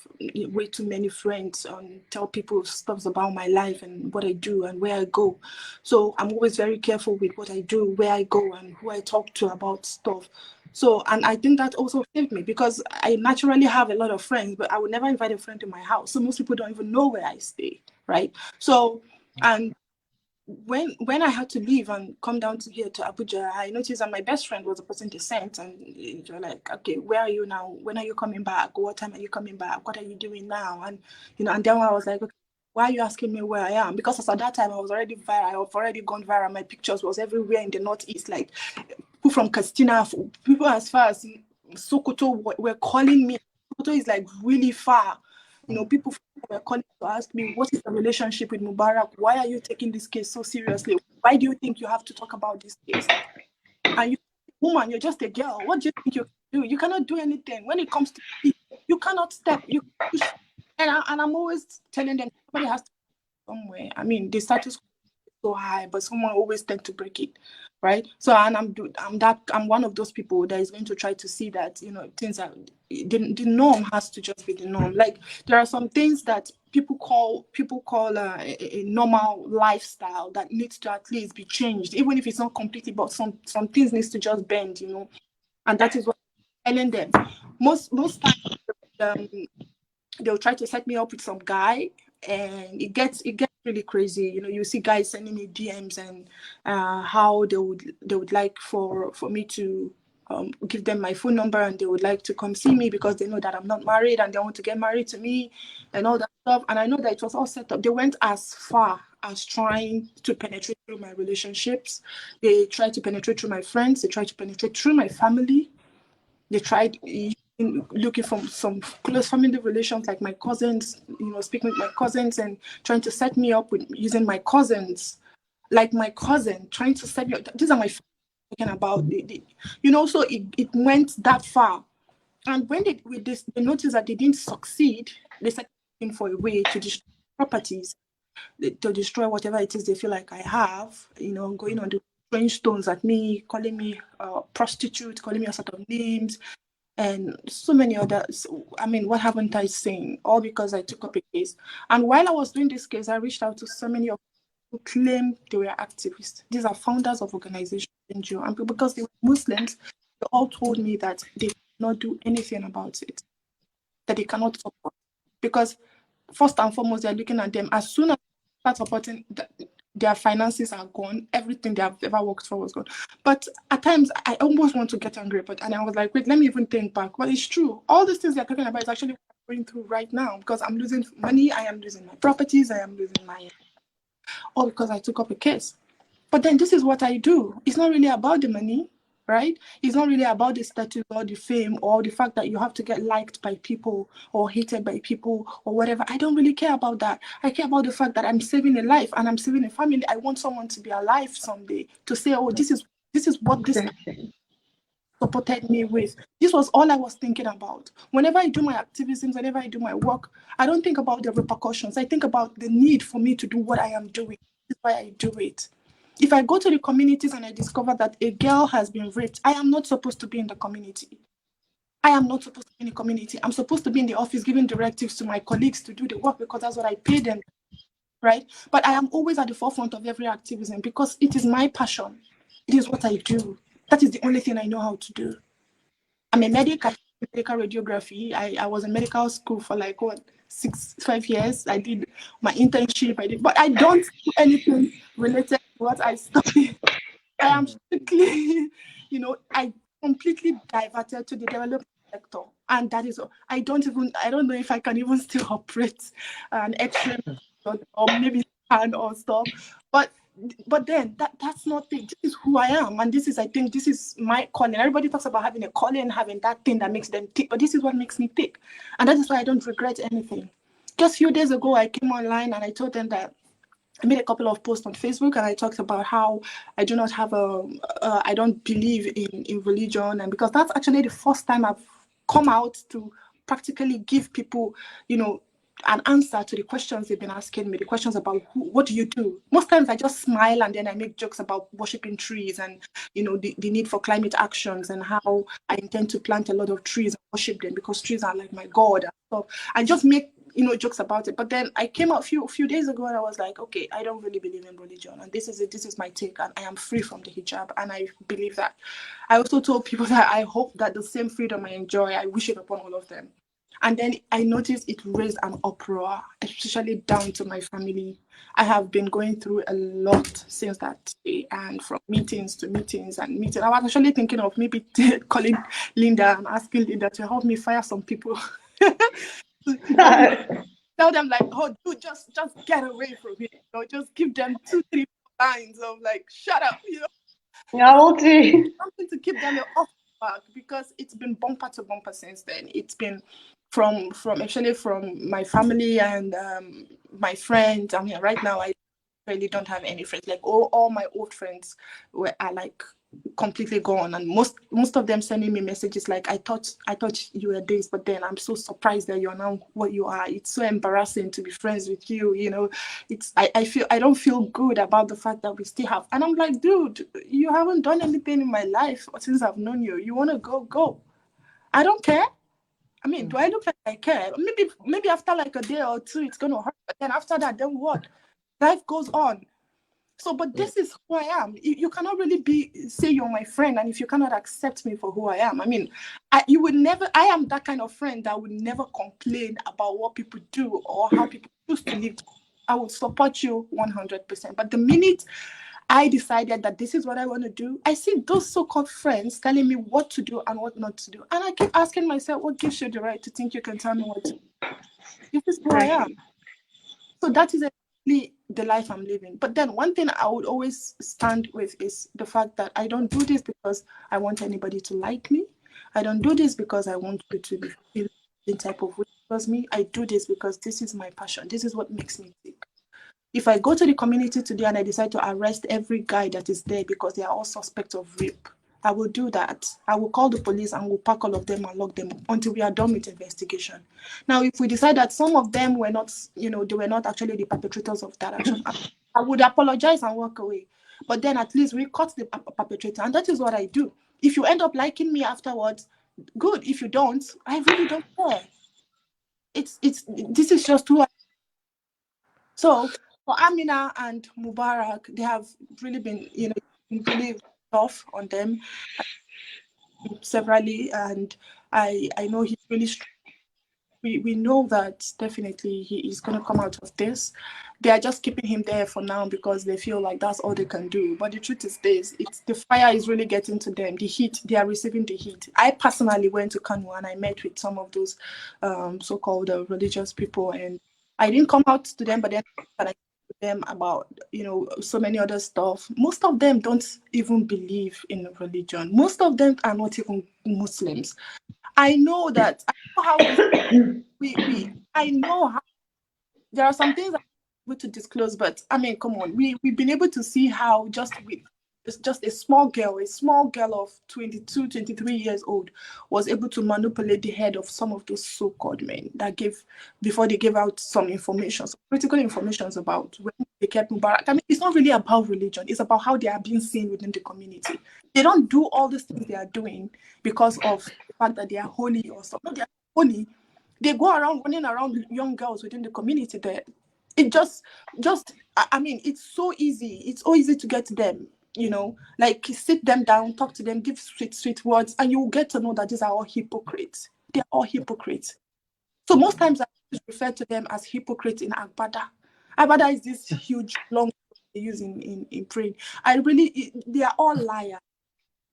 way too many friends and tell people stuff about my life and what I do and where I go. So I'm always very careful with what I do, where I go, and who I talk to about stuff. So, and I think that also saved me, because I naturally have a lot of friends, but I would never invite a friend to my house. So most people don't even know where I stay, right? So, and when I had to leave and come down to here to Abuja, I noticed that my best friend was a person they sent, and they were like, okay, where are you now? When are you coming back? What time are you coming back? What are you doing now? And and then I was like, okay, why are you asking me where I am? Because as at that time I was already viral. I have already gone viral. My pictures was everywhere in the Northeast. Like people from Katsina, people as far as Sokoto were calling me. Sokoto is like really far. People were calling to ask me, what is the relationship with Mubarak? Why are you taking this case so seriously? Why do you think you have to talk about this case? And you're a woman, you're just a girl. What do you think you can do? You cannot do anything. When it comes to peace, you cannot step. You push. And I'm always telling them somebody has to go somewhere. I mean, the status quo is so high, but someone always tend to break it, right? So, and I'm one of those people that is going to try to see that, you know, things are the norm has to just be the norm. Like, there are some things that people call a normal lifestyle that needs to at least be changed, even if it's not completely, but some things needs to just bend, you know. And that is what I'm telling them. Most times, they'll try to set me up with some guy, and it gets really crazy. You know, you see guys sending me DMs and how they would like for me to give them my phone number, and they would like to come see me because they know that I'm not married and they want to get married to me and all that stuff. And I know that it was all set up. They went as far as trying to penetrate through my relationships. They tried to penetrate through my friends. They tried to penetrate through my family. They tried looking for some close family relations, like my cousins, you know, speaking with my cousins and trying to set me up with using my cousins, like my cousin trying to set me up. These are my friends talking about, you know, so it went that far. And when they noticed that they didn't succeed, they started looking for a way to destroy properties, to destroy whatever it is they feel like I have, you know, going on the throwing stones at me, calling me prostitute, calling me a sort of names, and so many others. I mean, what haven't I seen? All because I took up a case. And while I was doing this case, I reached out to so many of who claim they were activists. These are founders of organizations in NGO. And because they were Muslims, they all told me that they could not do anything about it, that they cannot support. Because first and foremost, they're looking at them. As soon as they start supporting, their finances are gone. Everything they have ever worked for was gone. But at times, I almost want to get angry. And I was like, wait, let me even think back. But it's true. All these things they're talking about is actually what I'm going through right now, because I'm losing money. I am losing my properties. I am losing my... all because I took up a case. But then this is what I do. It's not really about the money, right? It's not really about the status or the fame or the fact that you have to get liked by people or hated by people or whatever. I don't really care about that. I care about the fact that I'm saving a life and I'm saving a family. I want someone to be alive someday to say, oh, this is what this supported me with. This was all I was thinking about. Whenever I do my activisms, whenever I do my work, I don't think about the repercussions. I think about the need for me to do what I am doing. This is why I do it. If I go to the communities and I discover that a girl has been raped, I am not supposed to be in the community. I am not supposed to be in the community. I'm supposed to be in the office giving directives to my colleagues to do the work because that's what I pay them, right? But I am always at the forefront of every activism because it is my passion. It is what I do. That is the only thing I know how to do. I'm a medic. I do medical radiography. I was in medical school for like 5 years. I did my internship. But I don't do anything related to what I studied. I am strictly, you know, I completely diverted to the development sector, and that is, I don't know if I can even still operate an X-ray or maybe scan or stuff, but then that's not it. This is who I am, and I think this is my calling. Everybody talks about having a calling, having that thing that makes them tick, but this is what makes me tick, and that is why I don't regret anything. Just a few days ago, I came online and I told them that I made a couple of posts on Facebook and I talked about how I do not have I don't believe in religion, and because that's actually the first time I've come out to practically give people, you know, an answer to the questions they've been asking me, the questions about what do you do? Most times I just smile and then I make jokes about worshiping trees and, you know, the need for climate actions and how I intend to plant a lot of trees and worship them because trees are like my God and stuff. I just make, you know, jokes about it. But then I came out a few days ago and I was like, okay, I don't really believe in religion. And this is it. This is my take. And I am free from the hijab. And I believe that. I also told people that I hope that the same freedom I enjoy, I wish it upon all of them. And then I noticed it raised an uproar, especially down to my family. I have been going through a lot since that day, and from meetings to meetings and meetings. I was actually thinking of maybe calling Linda and asking Linda to help me fire some people. Tell them like, oh, dude, just get away from it. You know, just give them 2-3 lines of like, shut up. You know, yeah, we'll do something to keep them off track, because it's been bumper to bumper since then. It's been from my family and my friends. I mean, right now I really don't have any friends. Like all my old friends are like completely gone, and most of them sending me messages like, I thought you were this, but then I'm so surprised that you're now what you are. It's so embarrassing to be friends with you, you know. I don't feel good about the fact that we still have, and I'm like, dude, you haven't done anything in my life since I've known you. You want to go, I don't care. I mean, do I look like I care? Maybe after like a day or two it's gonna hurt, but then after that, then what? Life goes on. So, but this is who I am. You cannot really say you're my friend, and if you cannot accept me for who I am, I mean, you would never. I am that kind of friend that would never complain about what people do or how people choose to live. I will support you 100%. But the minute I decided that this is what I want to do, I see those so-called friends telling me what to do and what not to do, and I keep asking myself, what gives you the right to think you can tell me what to do? This is who I am. So that is exactly the life I'm living. But then one thing I would always stand with is the fact that I don't do this because I want anybody to like me. I don't do this because I want you to feel the type of way towards me. I do this because this is my passion. This is what makes me tick. If I go to the community today and I decide to arrest every guy that is there because they are all suspects of rape, I will do that. I will call the police and we'll pack all of them and lock them up until we are done with investigation. Now, if we decide that some of them were not, they were not actually the perpetrators of that action, I would apologize and walk away. But then at least we caught the perpetrator, and that is what I do. If you end up liking me afterwards, good. If you don't, I really don't care. This is just who I am. So for Amina and Mubarak, they have really been, really tough on them severally, and I know he's really strong. We know that definitely he is going to come out of this. They are just keeping him there for now because they feel like that's all they can do. But the truth is this, the fire is really getting to them. The heat, they are receiving the heat. I personally went to Kano and I met with some of those so-called religious people, and I didn't come out to them, but then I talked to them about, so many other stuff. Most of them don't even believe in religion. Most of them are not even Muslims. I know that. I know how I know how there are some things I'm able to disclose, but I mean, come on, we've been able to see how it's just a small girl of 22, 23 years old was able to manipulate the head of some of those so-called men before they gave out some information, some critical information about when they kept Mubarak. I mean, it's not really about religion. It's about how they are being seen within the community. They don't do all these things they are doing because of the fact that they are holy or something. No, they are holy. They go around running around young girls within the community there. It just, I mean, it's so easy. It's so easy to get to them, like sit them down, talk to them, give sweet words, and you will get to know that these are all hypocrites. They're all hypocrites. So most times I refer to them as hypocrites in Agbada. Agbada is this huge, long they use in praying. They are all liars.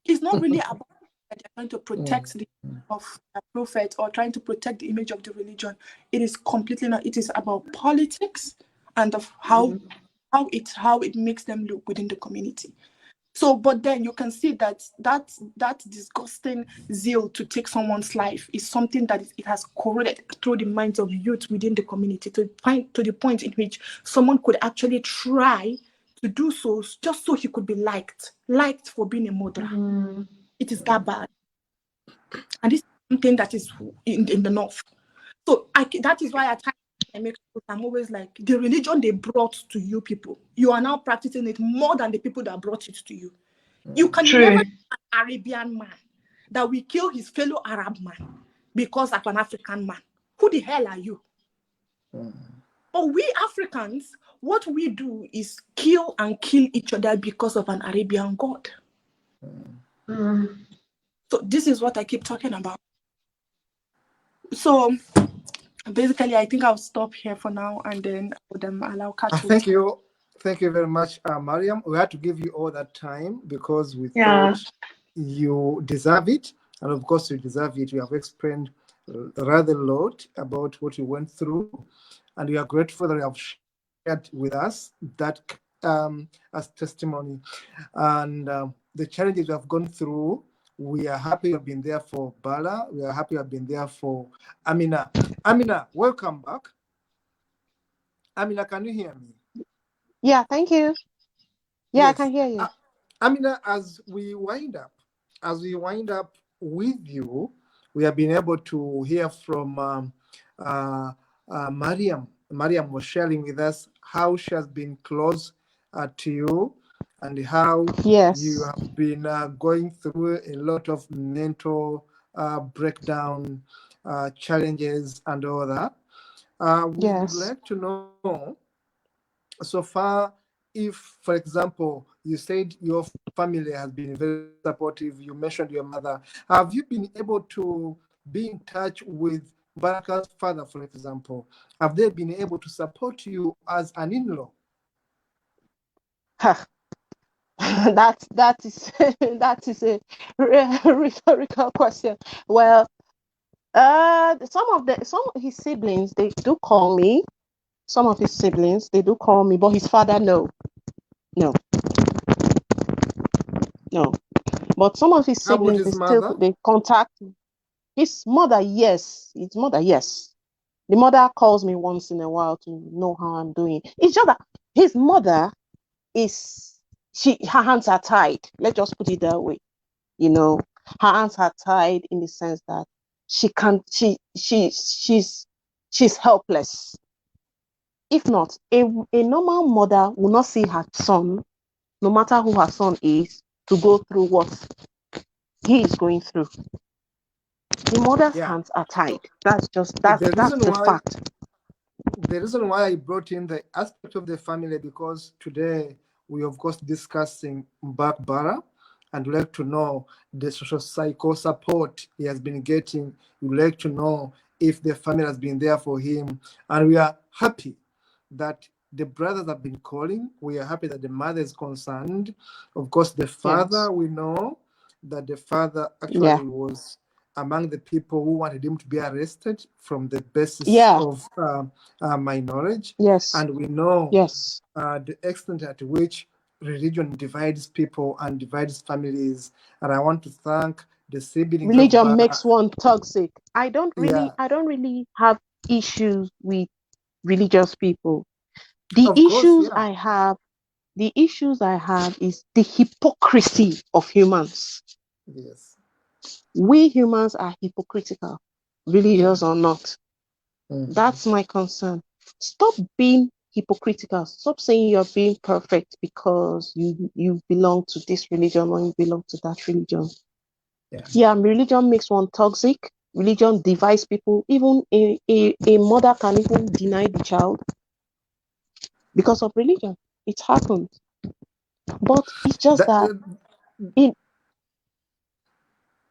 It's not really about that they're trying to protect the of the prophet or trying to protect the image of the religion. It is completely not. It is about politics and of how it makes them look within the community. So, but then you can see that disgusting zeal to take someone's life is something that it has corroded through the minds of youth within the community to the point in which someone could actually try to do so just so he could be liked for being a murderer. It is that bad. And this is something that is in the north. So that is why I'm always like, the religion they brought to you people, you are now practicing it more than the people that brought it to you. You can never be an Arabian man that will kill his fellow Arab man because of an African man. Who the hell are you? But we Africans, what we do is kill each other because of an Arabian god. So this is what I keep talking about. So basically, I think I'll stop here for now, and then I would allow Kat. Thank you very much, Mariam. We had to give you all that time because we thought you deserve it, and of course you deserve it. You have explained rather a lot about what you went through, and we are grateful that you have shared with us that as testimony, and the challenges you have gone through. We are happy you have been there for Bala. We are happy you have been there for Amina. Amina, welcome back. Amina, can you hear me? Yeah, thank you. Yeah, yes. I can hear you. Amina, as we wind up with you, we have been able to hear from Mariam. Mariam was sharing with us how she has been close to you and how you Yes. have been going through a lot of mental breakdown challenges and all that. We would Yes. like to know, so far, if, for example, you said your family has been very supportive, you mentioned your mother, have you been able to be in touch with Baraka's father, for example? Have they been able to support you as an in-law? That is that is a rhetorical question. Well, some of his siblings, they do call me. Some of his siblings, they do call me, but his father, no, no, no. But some of his How about siblings, his mother? they contact me. His mother, yes. His mother, yes. The mother calls me once in a while to know how I'm doing. It's just that his mother her hands are tied. Let's just put it that way. You know, her hands are tied in the sense that she's helpless. If not, a normal mother will not see her son, no matter who her son is, to go through what he is going through. The mother's Yeah. hands are tied. That's The that's reason the why fact. the reason why I brought in the aspect of the family, because today we of course discussing Mubarak Bala, and we'd like to know the social psycho support he has been getting. We'd like to know if the family has been there for him, and we are happy that the brothers have been calling. We are happy that the mother is concerned. Of course, the Yes. father, we know that the father Yeah. actually was among the people who wanted him to be arrested from the basis Yeah. of my knowledge. Yes. And we know Yes. the extent at which religion divides people and divides families. And I want to thank the siblings of Religion Bala. makes one toxic. Yeah, I don't really have issues with religious people. of course, yeah. The issues I have is the hypocrisy of humans. Yes. We humans are hypocritical, Yeah. religious or not. Mhm. That's my concern. Stop being hypocritical. Stop saying you're being perfect because you belong to this religion or you belong to that religion. Yeah. Yeah, religion makes one toxic. Religion divides people. Even a mother can even deny the child because of religion. It happens. But it's just That, that in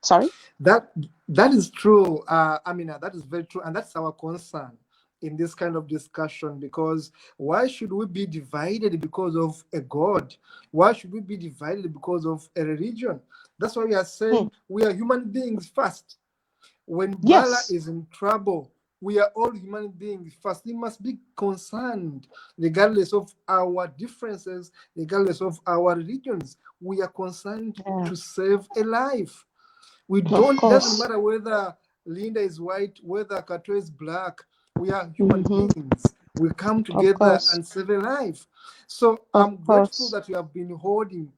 sorry? that that is true, Amina. That is very true, and that's our concern in this kind of discussion. Because why should we be divided because of a god? Why should we be divided because of a religion? That's why we are Hmm. saying we are human beings first. When Bala Yes. is in trouble, we are all human beings first. We must be concerned, regardless of our differences, regardless of our religions. We are concerned Yeah, to save a life. We of don't, doesn't course. matter whether Linda is white, whether Kato is black. We are human Mm-hmm. beings. We come Of together course. and save a life. So Of I'm grateful course. that you have been holding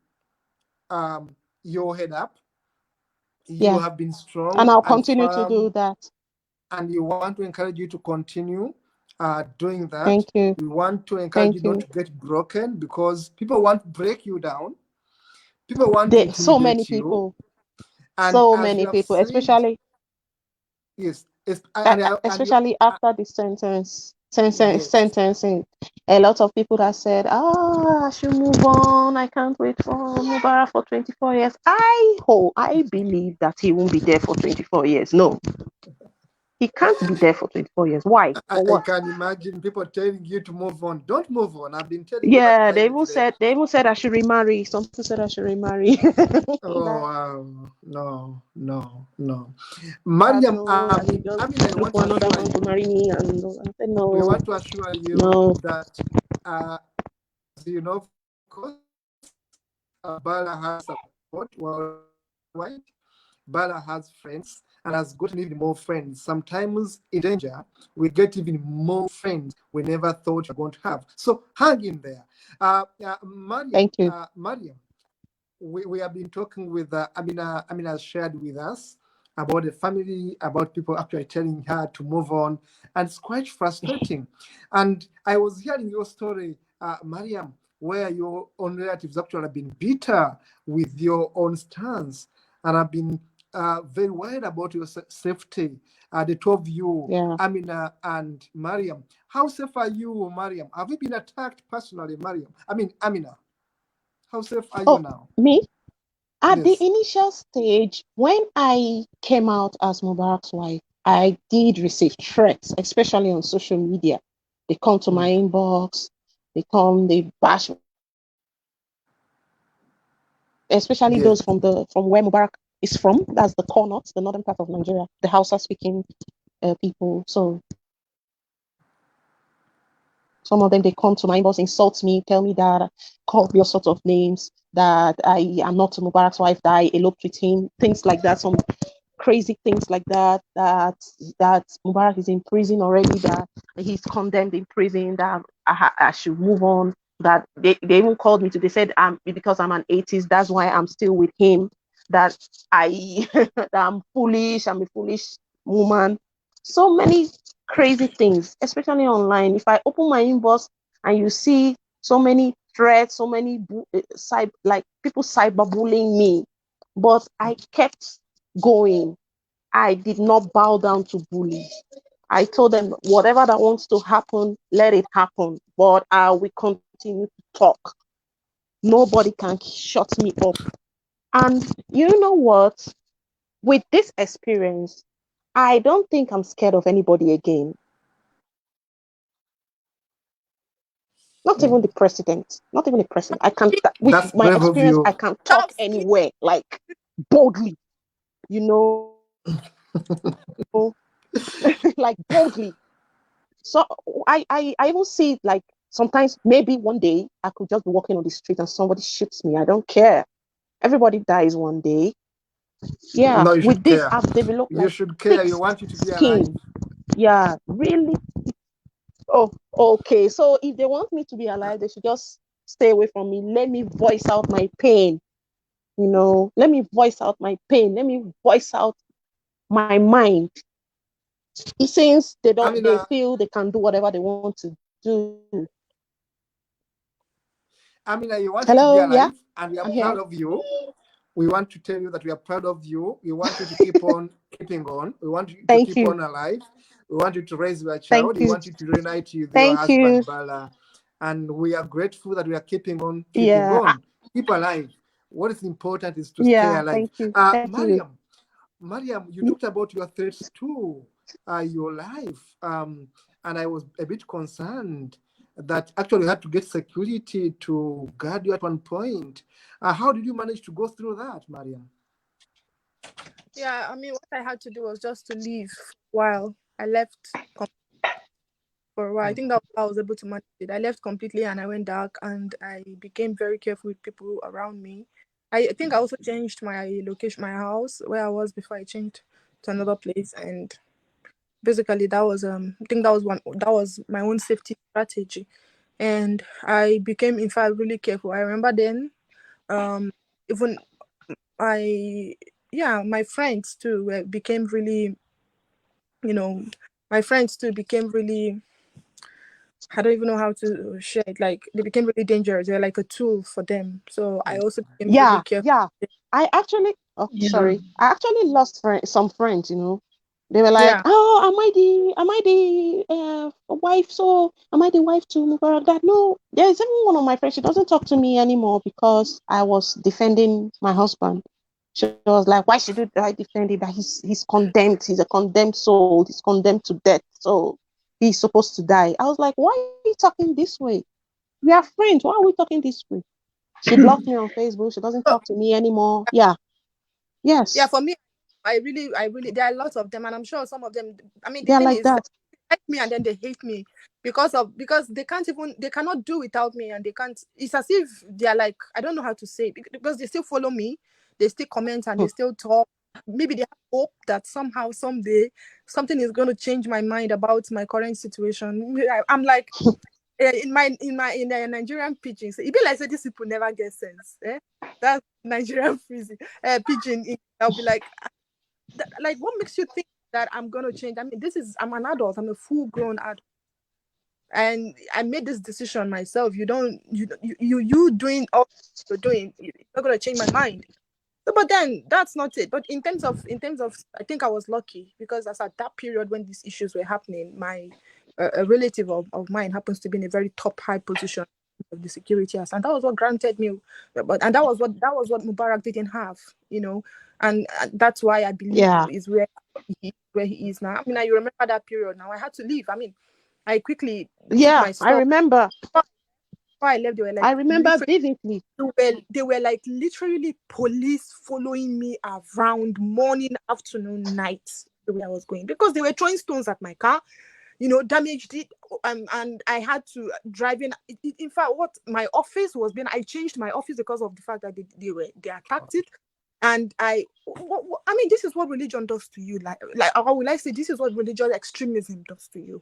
your head up. You Yeah. have been And strong I'll and continue to do firm, that. and we want to encourage you to continue doing that. Thank you. We want to encourage Thank you not you. to get broken, because people want to break you down. People want to So many intimidate you. people, And so as you many have people, said, especially yes, and you, after the yes, sentencing, a lot of people that said, I should move on. I can't wait for Mubarak for 24 years. I believe that he won't be there for 24 years. No, he can't be there for 24 years. Why? For I what? can imagine people telling you to move on. Don't move on. I've been telling you that Yeah, privately. they even said I should remarry. Some people said I should remarry. Oh, That no, no, no. that Mariam, no, I should I mean, I just look want for to another assure man to you, marry me. And I said we no, want to assure you no. that, as you know, of course, Bala has support worldwide. Bala has friends and has gotten even more friends. Sometimes in danger, we get even more friends we never thought we were going to have. So hang in there. Thank you. Mariam, we have been talking with Amina. Amina has shared with us about the family, about people actually telling her to move on, and it's quite frustrating. And I was hearing your story, Mariam, where your own relatives actually have been bitter with your own stance and have been very worried about your safety. The two of you, Yeah. Amina and Mariam. How safe are you, Mariam? Have you been attacked personally, Mariam? I mean, Amina. How safe are you Oh, now? me? At the Yes. initial stage, when I came out as Mubarak's wife, I did receive threats, especially on social media. They come to my inbox, they bash, especially Yes. those from where Mubarak is from. That's the core north, the northern part of Nigeria, the Hausa speaking people. So some of them, they come to my inbox, insult me, tell me that, call me all sorts of names, that I am not Mubarak's wife, that I eloped with him, things like that. Some crazy things like that, that Mubarak is in prison already, that he's condemned in prison, that I should move on. That they even called me to, they said because I'm an atheist, that's why I'm still with him, that that I'm foolish, I'm a foolish woman. So many crazy things, especially online. If I open my inbox and you see so many threats, so many like people cyberbullying me, but I kept going. I did not bow down to bullies. I told them whatever that wants to happen, let it happen. But I will continue to talk. Nobody can shut me up. And you know what? With this experience, I don't think I'm scared of anybody again. Not even the president. Not even the president. I can, with That's my brave of experience, you. I can talk anywhere, like boldly, you know, like boldly. So I even see it like sometimes maybe one day I could just be walking on the street and somebody shoots me. I don't care. Everybody dies one day. Yeah. No, you With should this, care. I've developed You like should care. thick You want you to be alive. skin. Yeah, really. Oh, okay. So if they want me to be alive, they should just stay away from me. Let me voice out my pain. Let me voice out my pain. Let me voice out my mind. Since they Amina, feel they can do whatever they want to do. Amina, you want you to be Hello, yeah, alive, and we are I'm proud here. of you. We want to tell you that we are proud of you. We want you to keep on keeping on. We want you to Thank keep you. on alive. We want you to raise your Thank child. We you. want you to reunite with your Thank you. husband, Bala. And we are grateful that we are keeping on, keeping Yeah. on. Keep alive. What is important is to stay Yeah. alive. Thank you. Thank you. Mariam, you talked about your threats to your life. And I was a bit concerned that actually you had to get security to guard you at one point. How did you manage to go through that, Mariam? Yeah, I mean, what I had to do was just to leave for a while. I left for a while. I think that I was able to manage it. I left completely and I went dark and I became very careful with people around me. I think I also changed my location, my house where I was before I changed to another place. And basically that was I think that was my own safety strategy. And I became in fact really careful. I remember then even I yeah, my friends too became really, you know, my friends too became really, I don't even know how to share it. Like they became really dangerous. They're like a tool for them. So I also became really Yeah. careful. Yeah. I actually, oh, Yeah. sorry. I actually lost some friends. They were like, Yeah. oh, am I the wife? So am I the wife to Mubarak? That no, there's even one of my friends. She doesn't talk to me anymore because I was defending my husband. She was like, why should I defend him? That he's condemned. He's a condemned soul. He's condemned to death. So he's supposed to die. I was like, why are you talking this way? We are friends. Why are we talking this way? She blocked me on Facebook. She doesn't So talk to me anymore. Yeah. yeah, Yes. for me, I really, there are lots of them, and I'm sure some of them. I mean, the They're thing like is, that. they like me and then they hate me because they cannot do without me, and they can't. It's as if they are like, I don't know how to say it, because they still follow me, they still comment and Hmm. they still talk. Maybe they have hope that somehow someday something is going to change my mind about my current situation. I'm like, in the Nigerian pitching, so it be like say these people never get sense. That's Nigerian freezing, pidgin. I'll be like, like, what makes you think that I'm gonna change? I mean, I'm an adult. I'm a full-grown adult, and I made this decision myself. You doing all you're doing, you're not gonna change my mind. So, but then that's not it. But in terms of, I think I was lucky because as at that period when these issues were happening, my a relative of mine happens to be in a very top high position of the security house, and that was what granted me. And that was what Mubarak didn't have, and that's why I believe is where he is now. I mean, you remember that period. Now I had to leave. I mean, I quickly took my stuff. I remember. Before I left, they were like, I remember vividly. They were like literally police following me around morning, afternoon, night, the way I was going, because they were throwing stones at my car, damaged it, and I had to drive in. In fact, what my office was being, I changed my office because of the fact that they attacked it. And I mean, this is what religion does to you. Like how will I say, this is what religious extremism does to you.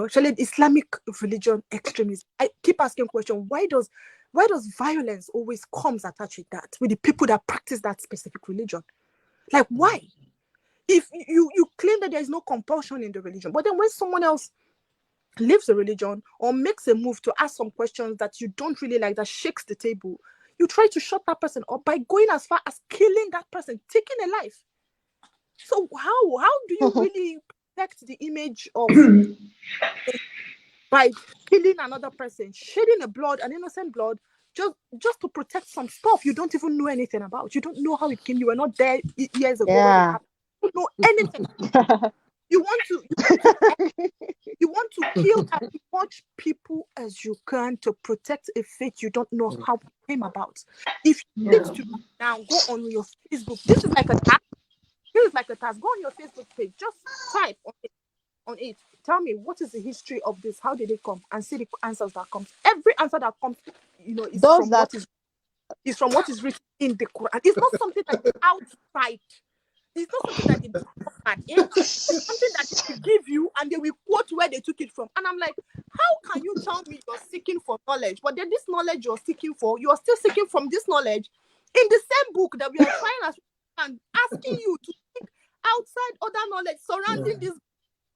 Actually, Islamic religion extremism. I keep asking question: why does violence always comes attached with that, with the people that practice that specific religion? Like, why? If you claim that there is no compulsion in the religion, but then when someone else leaves the religion or makes a move to ask some questions that you don't really like, that shakes the table, you try to shut that person up by going as far as killing that person, taking a life. So how do you really protect the image of by killing another person, shedding an innocent blood, just to protect some stuff you don't even know anything about? You don't know how it came. You were not there years ago when it happened. You don't know anything. You want to kill as much people as you can to protect a faith you don't know how it came about. If you need to now go on your Facebook, this is like a task. Go on your Facebook page, just type on it. Tell me, what is the history of this? How did it come? And see the answers that comes. Every answer that comes, is from what is written in the Quran. It's not something that is outside. It's not something that they it's something that they give you and they will quote where they took it from. And I'm like, how can you tell me you're seeking for knowledge, but then this knowledge you're seeking for, you are still seeking from this knowledge in the same book that we are trying and asking you to seek outside other knowledge surrounding this.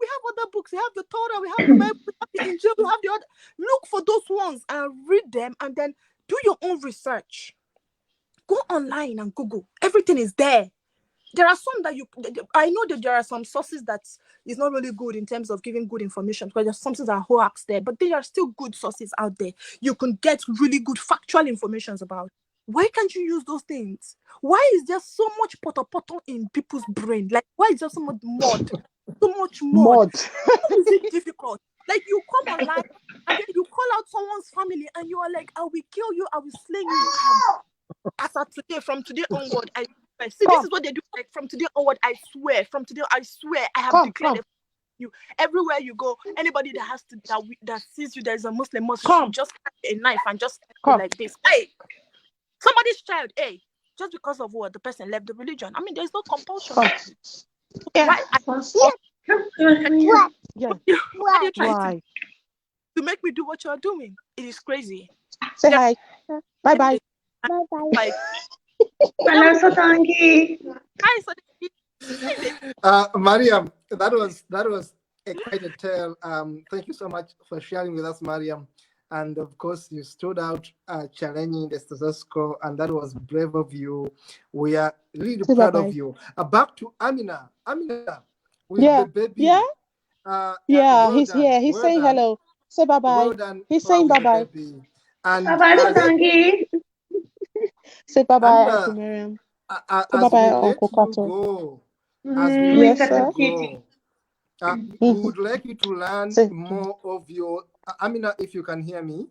We have other books. We have the Torah. We have the Bible. We have the Injil. We have the other. Look for those ones and read them, and then do your own research. Go online and Google. Everything is there. There are some that I know that there are some sources that is not really good in terms of giving good information, because there's some sources that are hoax there, but there are still good sources out there. You can get really good factual information about. Why can't you use those things? Why is there so much poto in people's brain? Like, why is there so much mud? So much mud. How is it difficult? Like, you come online and then you call out someone's family and you are like, I will kill you, I will slay you. As of today, from today onward, I see, this is what they do. Like, from today onward, I swear, I have declared you. Everywhere you go, anybody that sees you, there's a Muslim mosque, just a knife and just like this. Hey, somebody's child, hey, just because of what the person left the religion. I mean, there's no compulsion. Why are you trying to make me do what you're doing? It is crazy. Say hi. Bye. Like, hello, Sotangi. Hi, Sotangi. Mariam, that was quite a tale. Thank you so much for sharing with us, Mariam. And of course, you stood out challenging the status quo, and that was brave of you. We are really proud of you. Back to Amina. Amina, with the baby. He's here. He's saying hello. Say bye-bye. He's saying bye-bye. Bye-bye, Sotangi. Say bye-bye, Uncle Mariam. Say bye-bye, Uncle Kato. Yes, sir. We would like you to learn more of your... Amina, if you can hear me,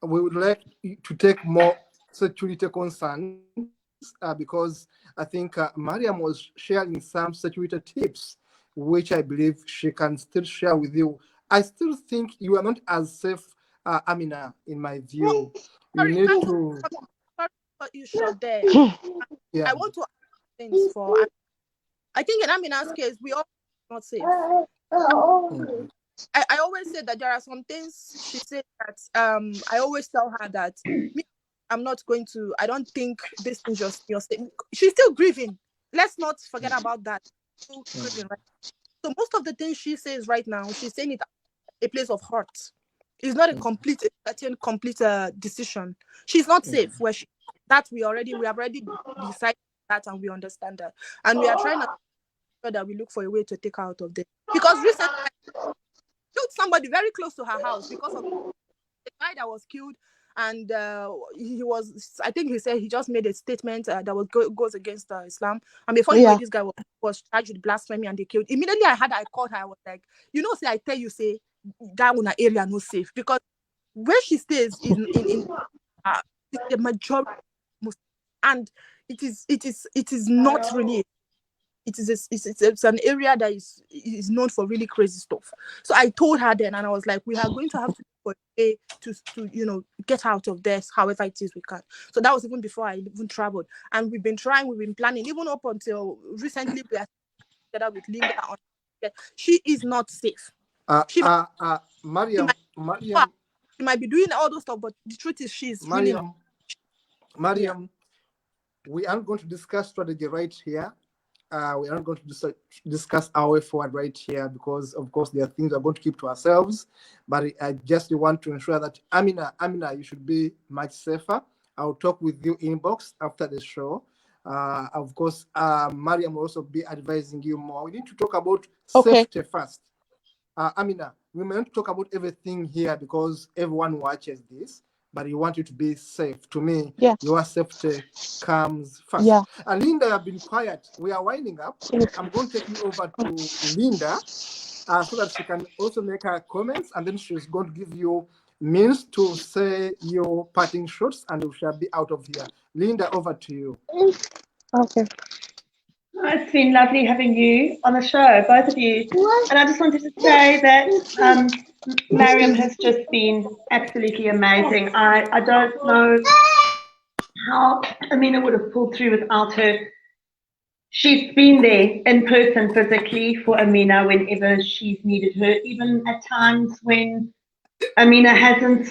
we would like you to take more security concerns because I think Mariam was sharing some security tips, which I believe she can still share with you. I still think you are not as safe, Amina, in my view. You need to... You shot there. I want to ask things for... I think in Amina's case, we all not safe. I always say that there are some things she said that I always tell her that I'm not going to, I don't think this is just your statement. She's still grieving. Let's not forget about that. Still grieving, right? So most of the things she says right now, she's saying it a place of hurt. It's not a complete decision. She's not safe where she, that we have already decided that, and we understand that. And we are trying to sure that we look for a way to take her out of there. Because recently I killed somebody very close to her house because of the guy that was killed. And he was, I think he said he just made a statement that goes against Islam. And before you know, this guy was charged with blasphemy and they killed. Immediately I called her, I was like, you know, say I tell you, say that one area no safe, because where she stays in the majority Muslim, and it is not really. It's an area that is known for really crazy stuff. So I told her then, and I was like, we are going to have to look for a way to get out of this, however it is we can. So that was even before I even traveled, and we've been planning, even up until recently. We are together with Linda on. She is not safe. Mariam, she might be doing all those stuff, but the truth is she's Mariam, really not. We aren't going to discuss strategy right here. We aren't going to discuss our way forward right here, because of course there are things we're going to keep to ourselves. But I just want to ensure that Amina, you should be much safer. I'll talk with you inbox after the show. Of course, Mariam will also be advising you more. We need to talk about safety first. Amina, we may not talk about everything here because everyone watches this, but you want you to be safe. To me, your safety comes first. And Linda, you have been quiet. We are winding up. I'm going to take you over to Linda so that she can also make her comments, and then she's going to give you means to say your parting shots, and we shall be out of here. Linda, over to you. Okay. It's been lovely having you on the show, both of you. And I just wanted to say that Mariam has just been absolutely amazing. I don't know how Amina would have pulled through without her. She's been there in person physically for Amina whenever she's needed her, even at times when Amina hasn't.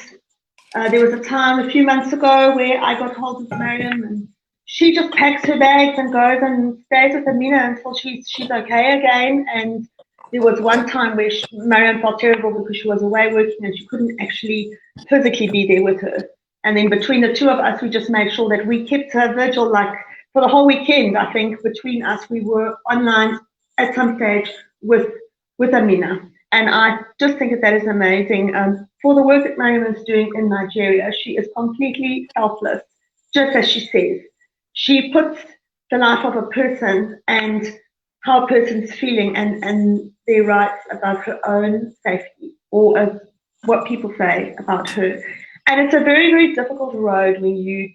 There was a time a few months ago where I got hold of Mariam, and she just packs her bags and goes and stays with Amina until she's okay again. And there was one time where Mariam felt terrible because she was away working and she couldn't actually physically be there with her. And then between the two of us, we just made sure that we kept her vigil, like for the whole weekend. I think between us, we were online at some stage with Amina. And I just think that is amazing. For the work that Mariam is doing in Nigeria, she is completely selfless, just as she says. She puts the life of a person and how a person's feeling and their rights above her own safety or what people say about her. And it's a very, very difficult road when you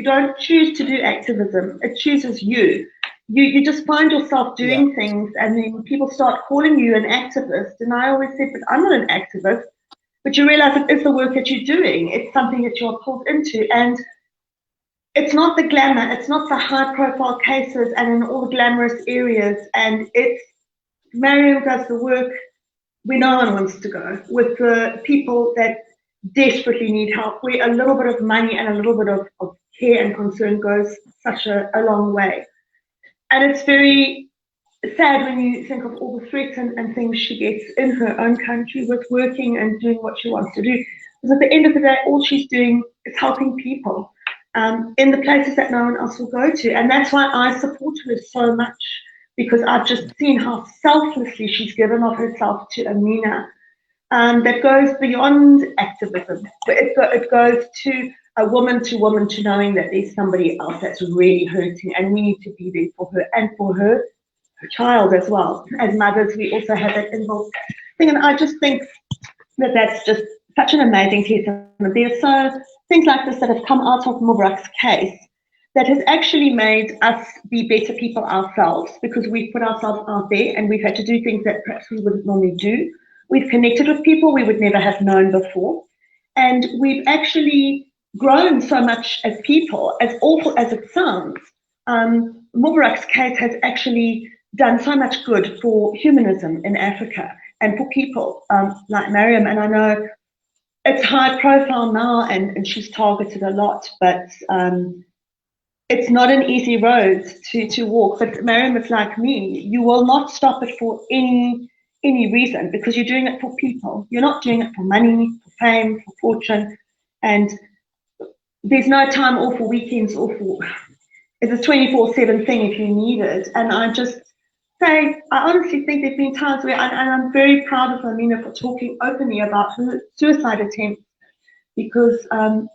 don't choose to do activism. It chooses you. You just find yourself doing things, and then people start calling you an activist. And I always said, but I'm not an activist. But you realize it is the work that you're doing. It's something that you're pulled into. And it's not the glamour. It's not the high-profile cases and in all the glamorous areas. And Mariam does the work where no one wants to go, with the people that desperately need help, where a little bit of money and a little bit of care and concern goes such a long way. And it's very sad when you think of all the threats and things she gets in her own country with working and doing what she wants to do. Because at the end of the day, all she's doing is helping people in the places that no one else will go to. And that's why I support her so much, because I've just seen how selflessly she's given of herself to Amina. That goes beyond activism. It goes to woman to knowing that there's somebody else that's really hurting, and we need to be there for her and for her child as well. As mothers, we also have that involved thing, and I just think that that's just such an amazing testament. There's so things like this that have come out of Mubarak's case that has actually made us be better people ourselves, because we've put ourselves out there and we've had to do things that perhaps we wouldn't normally do. We've connected with people we would never have known before, and we've actually grown so much as people. As awful as it sounds, Mubarak's case has actually done so much good for humanism in Africa and for people like Mariam. And I know it's high profile now, and she's targeted a lot, but it's not an easy road to walk. But Mariam is like me. You will not stop it for any reason, because you're doing it for people. You're not doing it for money, for fame, for fortune. And there's no time off for weekends or for, it's a 24/7 thing if you need it. And I just say, I honestly think there've been times where, and I'm very proud of Amina for talking openly about her suicide attempt, because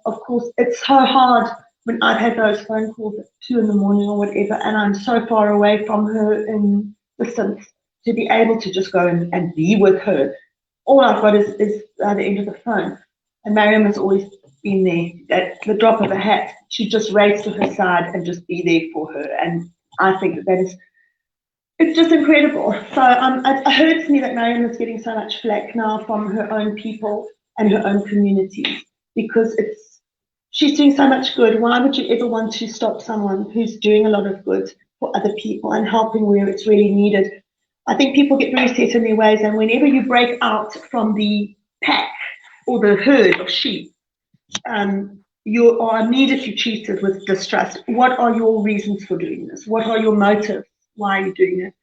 of course it's so hard when I've had those phone calls at 2 in the morning or whatever, and I'm so far away from her in distance, to be able to just go and be with her. All I've got is the end of the phone. And Mariam has always been there at the drop of a hat. She'd just race to her side and just be there for her. And I think that is, it's just incredible. So it hurts me that Mariam is getting so much flack now from her own people and her own communities, because she's doing so much good. Why would you ever want to stop someone who's doing a lot of good for other people and helping where it's really needed? I think people get very set in their ways, and whenever you break out from the pack or the herd of sheep, you are immediately treated with distrust. What are your reasons for doing this? What are your motives? Why are you doing it?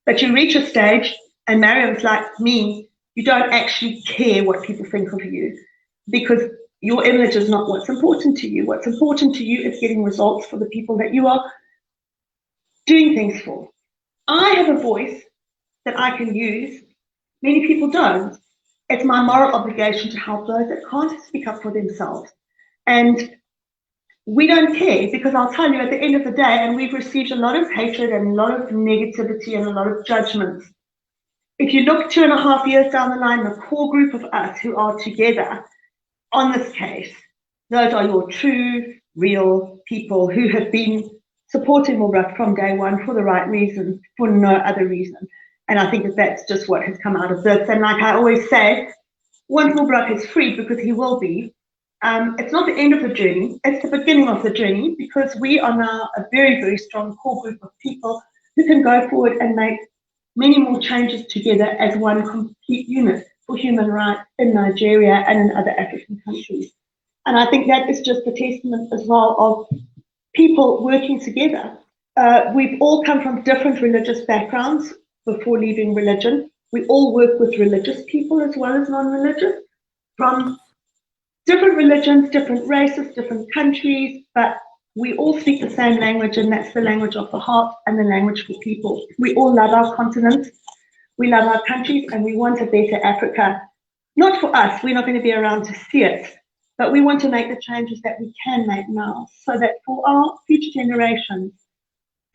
But you reach a stage, and Mariam's like me, you don't actually care what people think of you, because your image is not what's important to you. What's important to you is getting results for the people that you are doing things for. I have a voice that I can use. Many people don't. It's my moral obligation to help those that can't speak up for themselves. And we don't care, because I'll tell you, at the end of the day, and we've received a lot of hatred and a lot of negativity and a lot of judgments. If you look 2.5 years down the line, the core group of us who are together on this case, those are your true, real people who have been supporting Mubarak from day one for the right reason, for no other reason. And I think that that's just what has come out of this. And like I always say, once Mubarak is free, because he will be, it's not the end of the journey, it's the beginning of the journey, because we are now a very, very strong core group of people who can go forward and make many more changes together as one complete unit for human rights in Nigeria and in other African countries. And I think that is just a testament as well of people working together. We've all come from different religious backgrounds before leaving religion. We all work with religious people as well as non-religious, from different religions, different races, different countries, but we all speak the same language, and that's the language of the heart and the language for people. We all love our continent, we love our countries, and we want a better Africa. Not for us, we're not going to be around to see it, but we want to make the changes that we can make now, so that for our future generations,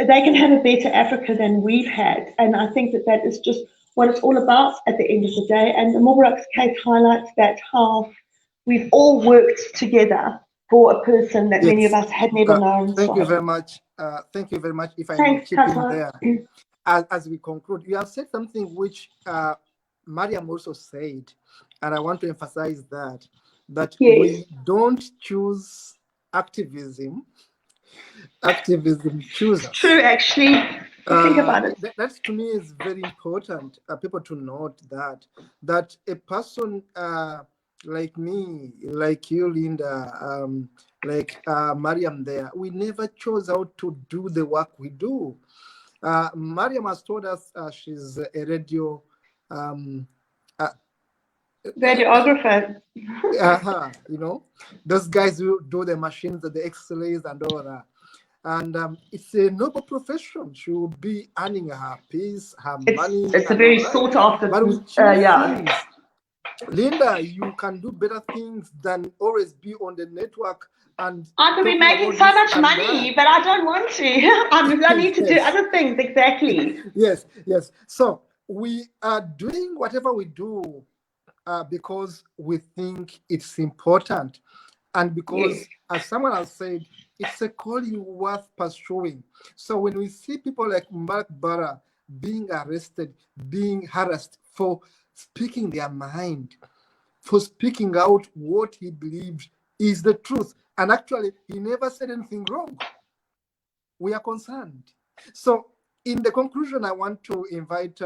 they can have a better Africa than we've had. And I think that that is just what it's all about at the end of the day. And the Mubarak's case highlights that, how we've all worked together for a person that many of us had never known. Thank you very much. Thank you very much. If I may chip in there, as we conclude, you have said something which Mariam also said, and I want to emphasize that yes, we don't choose activism. Activism chooses. True, actually. Think about it. That to me is very important. People to note that a person like me, like you, Linda, like Mariam there, we never chose how to do the work we do. Mariam has told us she's a radio radiographer. You know, those guys who do the machines, the X-rays and all that. And it's a noble profession. She will be earning her peace, her money. It's a very sought after. But we choose things. Linda, you can do better things than always be on the network. And I could be making so much money, but I don't want to. I need to do other things, exactly. Yes. So we are doing whatever we do because we think it's important. And because, as someone has said, it's a calling worth pursuing. So when we see people like Mubarak Bala being arrested, being harassed for speaking their mind, for speaking out what he believes is the truth, and actually he never said anything wrong, we are concerned. So in the conclusion, I want to invite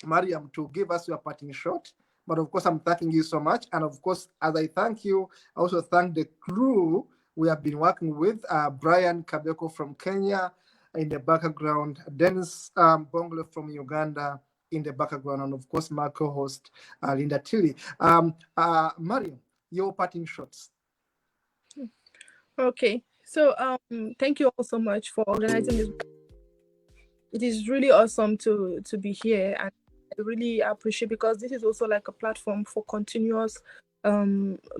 Mariam to give us your parting shot But of course, I'm thanking you so much. And of course, as I thank you, I also thank the crew we have been working with, Brian Kabeko from Kenya in the background, Dennis Bongole from Uganda in the background, and of course, my co-host, Linda Tilly. Mariam, your parting shots. Okay, so thank you all so much for organizing this. It is really awesome to be here, and I really appreciate, because this is also like a platform for continuous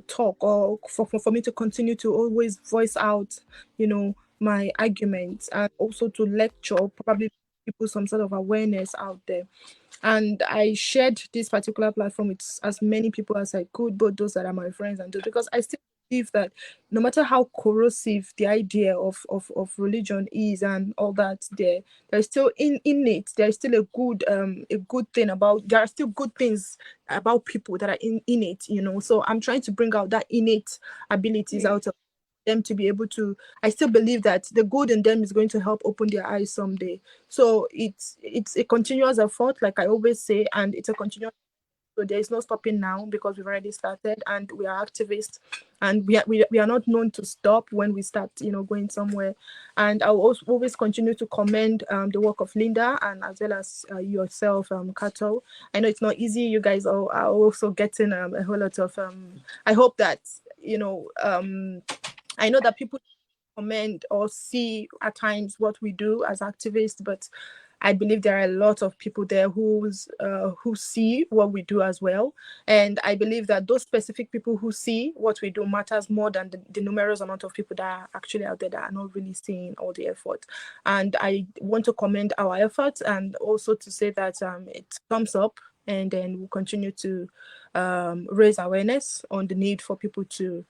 talk, or for me to continue to always voice out, my arguments, and also to lecture, probably people some sort of awareness out there. And I shared this particular platform with as many people as I could, both those that are my friends and those, because I still believe that no matter how corrosive the idea of religion is and all that, there's still in it, there's still a good thing about, there are still good things about people that are in it, So I'm trying to bring out that innate abilities out of them to be able to, I still believe that the good in them is going to help open their eyes someday. So it's a continuous effort, like I always say, and it's a continuous. So there is no stopping now, because we've already started and we are activists, and we are not known to stop when we start, going somewhere. And I'll also always continue to commend the work of Linda, and as well as yourself, Kato. I know it's not easy. You guys are also getting a whole lot of. I hope that I know that people comment or see at times what we do as activists, but I believe there are a lot of people there who see what we do as well. And I believe that those specific people who see what we do matters more than the numerous amount of people that are actually out there that are not really seeing all the effort. And I want to commend our efforts, and also to say that it comes up, and then we'll continue to raise awareness on the need for people to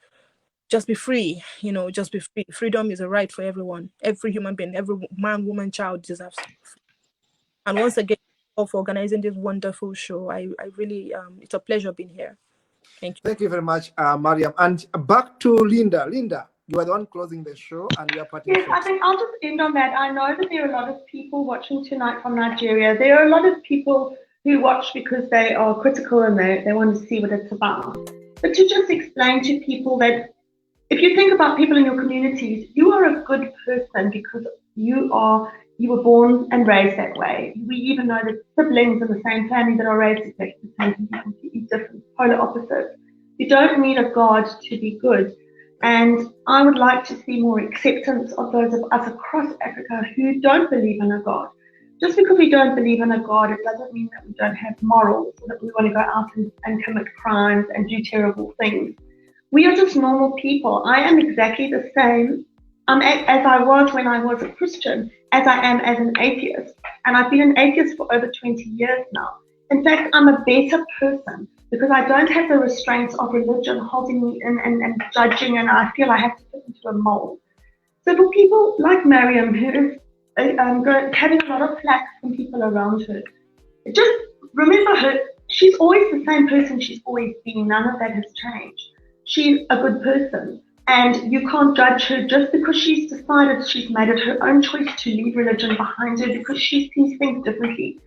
just be free, just be free. Freedom is a right for everyone. Every human being, every man, woman, child deserves to be free. And once again, for organizing this wonderful show. I really, it's a pleasure being here. Thank you. Thank you very much, Mariam. And back to Linda. Linda, you are the one closing the show, and we are parting Yes, I think I'll just end on that. I know that there are a lot of people watching tonight from Nigeria. There are a lot of people who watch because they are critical and they want to see what it's about. But to just explain to people that if you think about people in your communities, you are a good person because you were born and raised that way. We even know that siblings in the same family that are raised exactly the same can be completely different, polar opposites. You don't need a God to be good. And I would like to see more acceptance of those of us across Africa who don't believe in a God. Just because we don't believe in a God, it doesn't mean that we don't have morals, or that we want to go out and commit crimes and do terrible things. We are just normal people. I am exactly the same as I was when I was a Christian, as I am as an atheist. And I've been an atheist for over 20 years now. In fact, I'm a better person because I don't have the restraints of religion holding me in and judging, and I feel I have to fit into a mold. So for people like Mariam, who is having a lot of flack from people around her, just remember her. She's always the same person she's always been. None of that has changed. She's a good person, and you can't judge her just because she's decided she's made it her own choice to leave religion behind her because she sees things differently.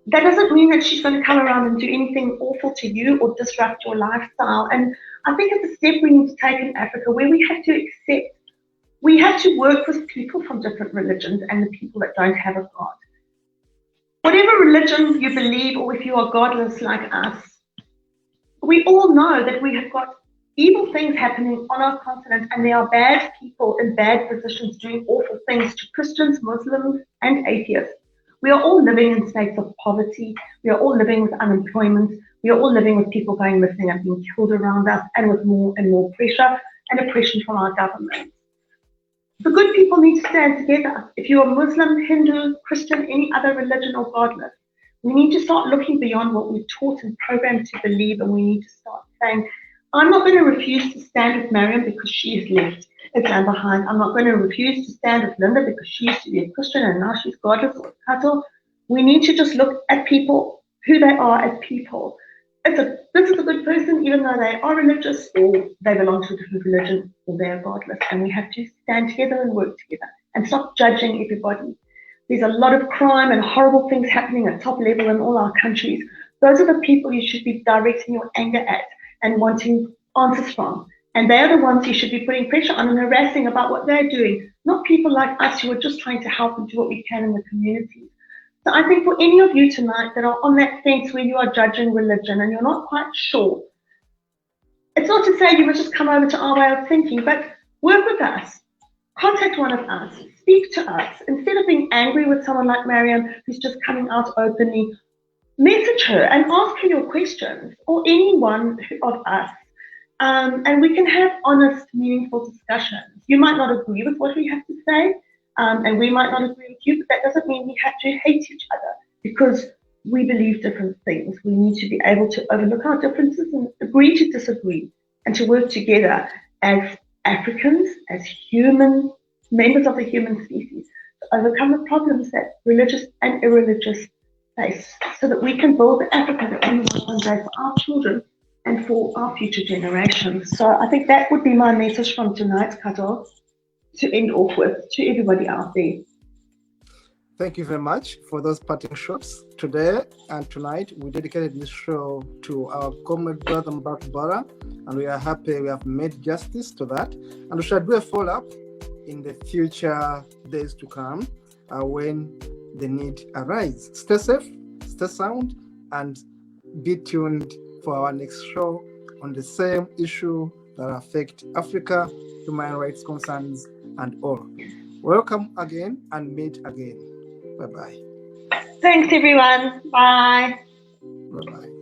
That doesn't mean that she's going to come around and do anything awful to you or disrupt your lifestyle. And I think it's a step we need to take in Africa where we have to accept, we have to work with people from different religions and the people that don't have a God. Whatever religion you believe, or if you are godless like us, we all know that we have got evil things happening on our continent, and there are bad people in bad positions doing awful things to Christians, Muslims, and atheists. We are all living in states of poverty. We are all living with unemployment. We are all living with people going missing and being killed around us, and with more and more pressure and oppression from our government. The good people need to stand together. If you are Muslim, Hindu, Christian, any other religion or godless, we need to start looking beyond what we're taught and programmed to believe, and we need to start saying, I'm not going to refuse to stand with Mariam because she is left Islam behind. I'm not going to refuse to stand with Linda because she used to be a Christian and now she's godless or cattle. We need to just look at people, who they are as people. This is a good person, even though they are religious or they belong to a different religion or they are godless. And we have to stand together and work together and stop judging everybody. There's a lot of crime and horrible things happening at top level in all our countries. Those are the people you should be directing your anger at and wanting answers from. And they are the ones you should be putting pressure on and harassing about what they're doing, not people like us who are just trying to help and do what we can in the community. So I think for any of you tonight that are on that fence where you are judging religion and you're not quite sure, it's not to say you must just come over to our way of thinking, but work with us. Contact one of us, speak to us. Instead of being angry with someone like Mariam who's just coming out openly, message her and ask her your questions, or any one of us. And we can have honest, meaningful discussions. You might not agree with what we have to say, and we might not agree with you, but that doesn't mean we have to hate each other because we believe different things. We need to be able to overlook our differences and agree to disagree and to work together as Africans, as human members of the human species, to overcome the problems that religious and irreligious face, so that we can build the Africa that we want one day for our children and for our future generations. So I think that would be my message from tonight, Kato, to end off with, to everybody out there. Thank you very much for those parting shots. Today and tonight, we dedicated this show to our comrade brother Mubarak Bala, and we are happy we have made justice to that. And we shall do a follow-up in the future days to come when the need arises. Stay safe, stay sound, and be tuned for our next show on the same issue that affect Africa, human rights concerns, and all. Welcome again and meet again. Bye-bye. Thanks, everyone. Bye. Bye-bye.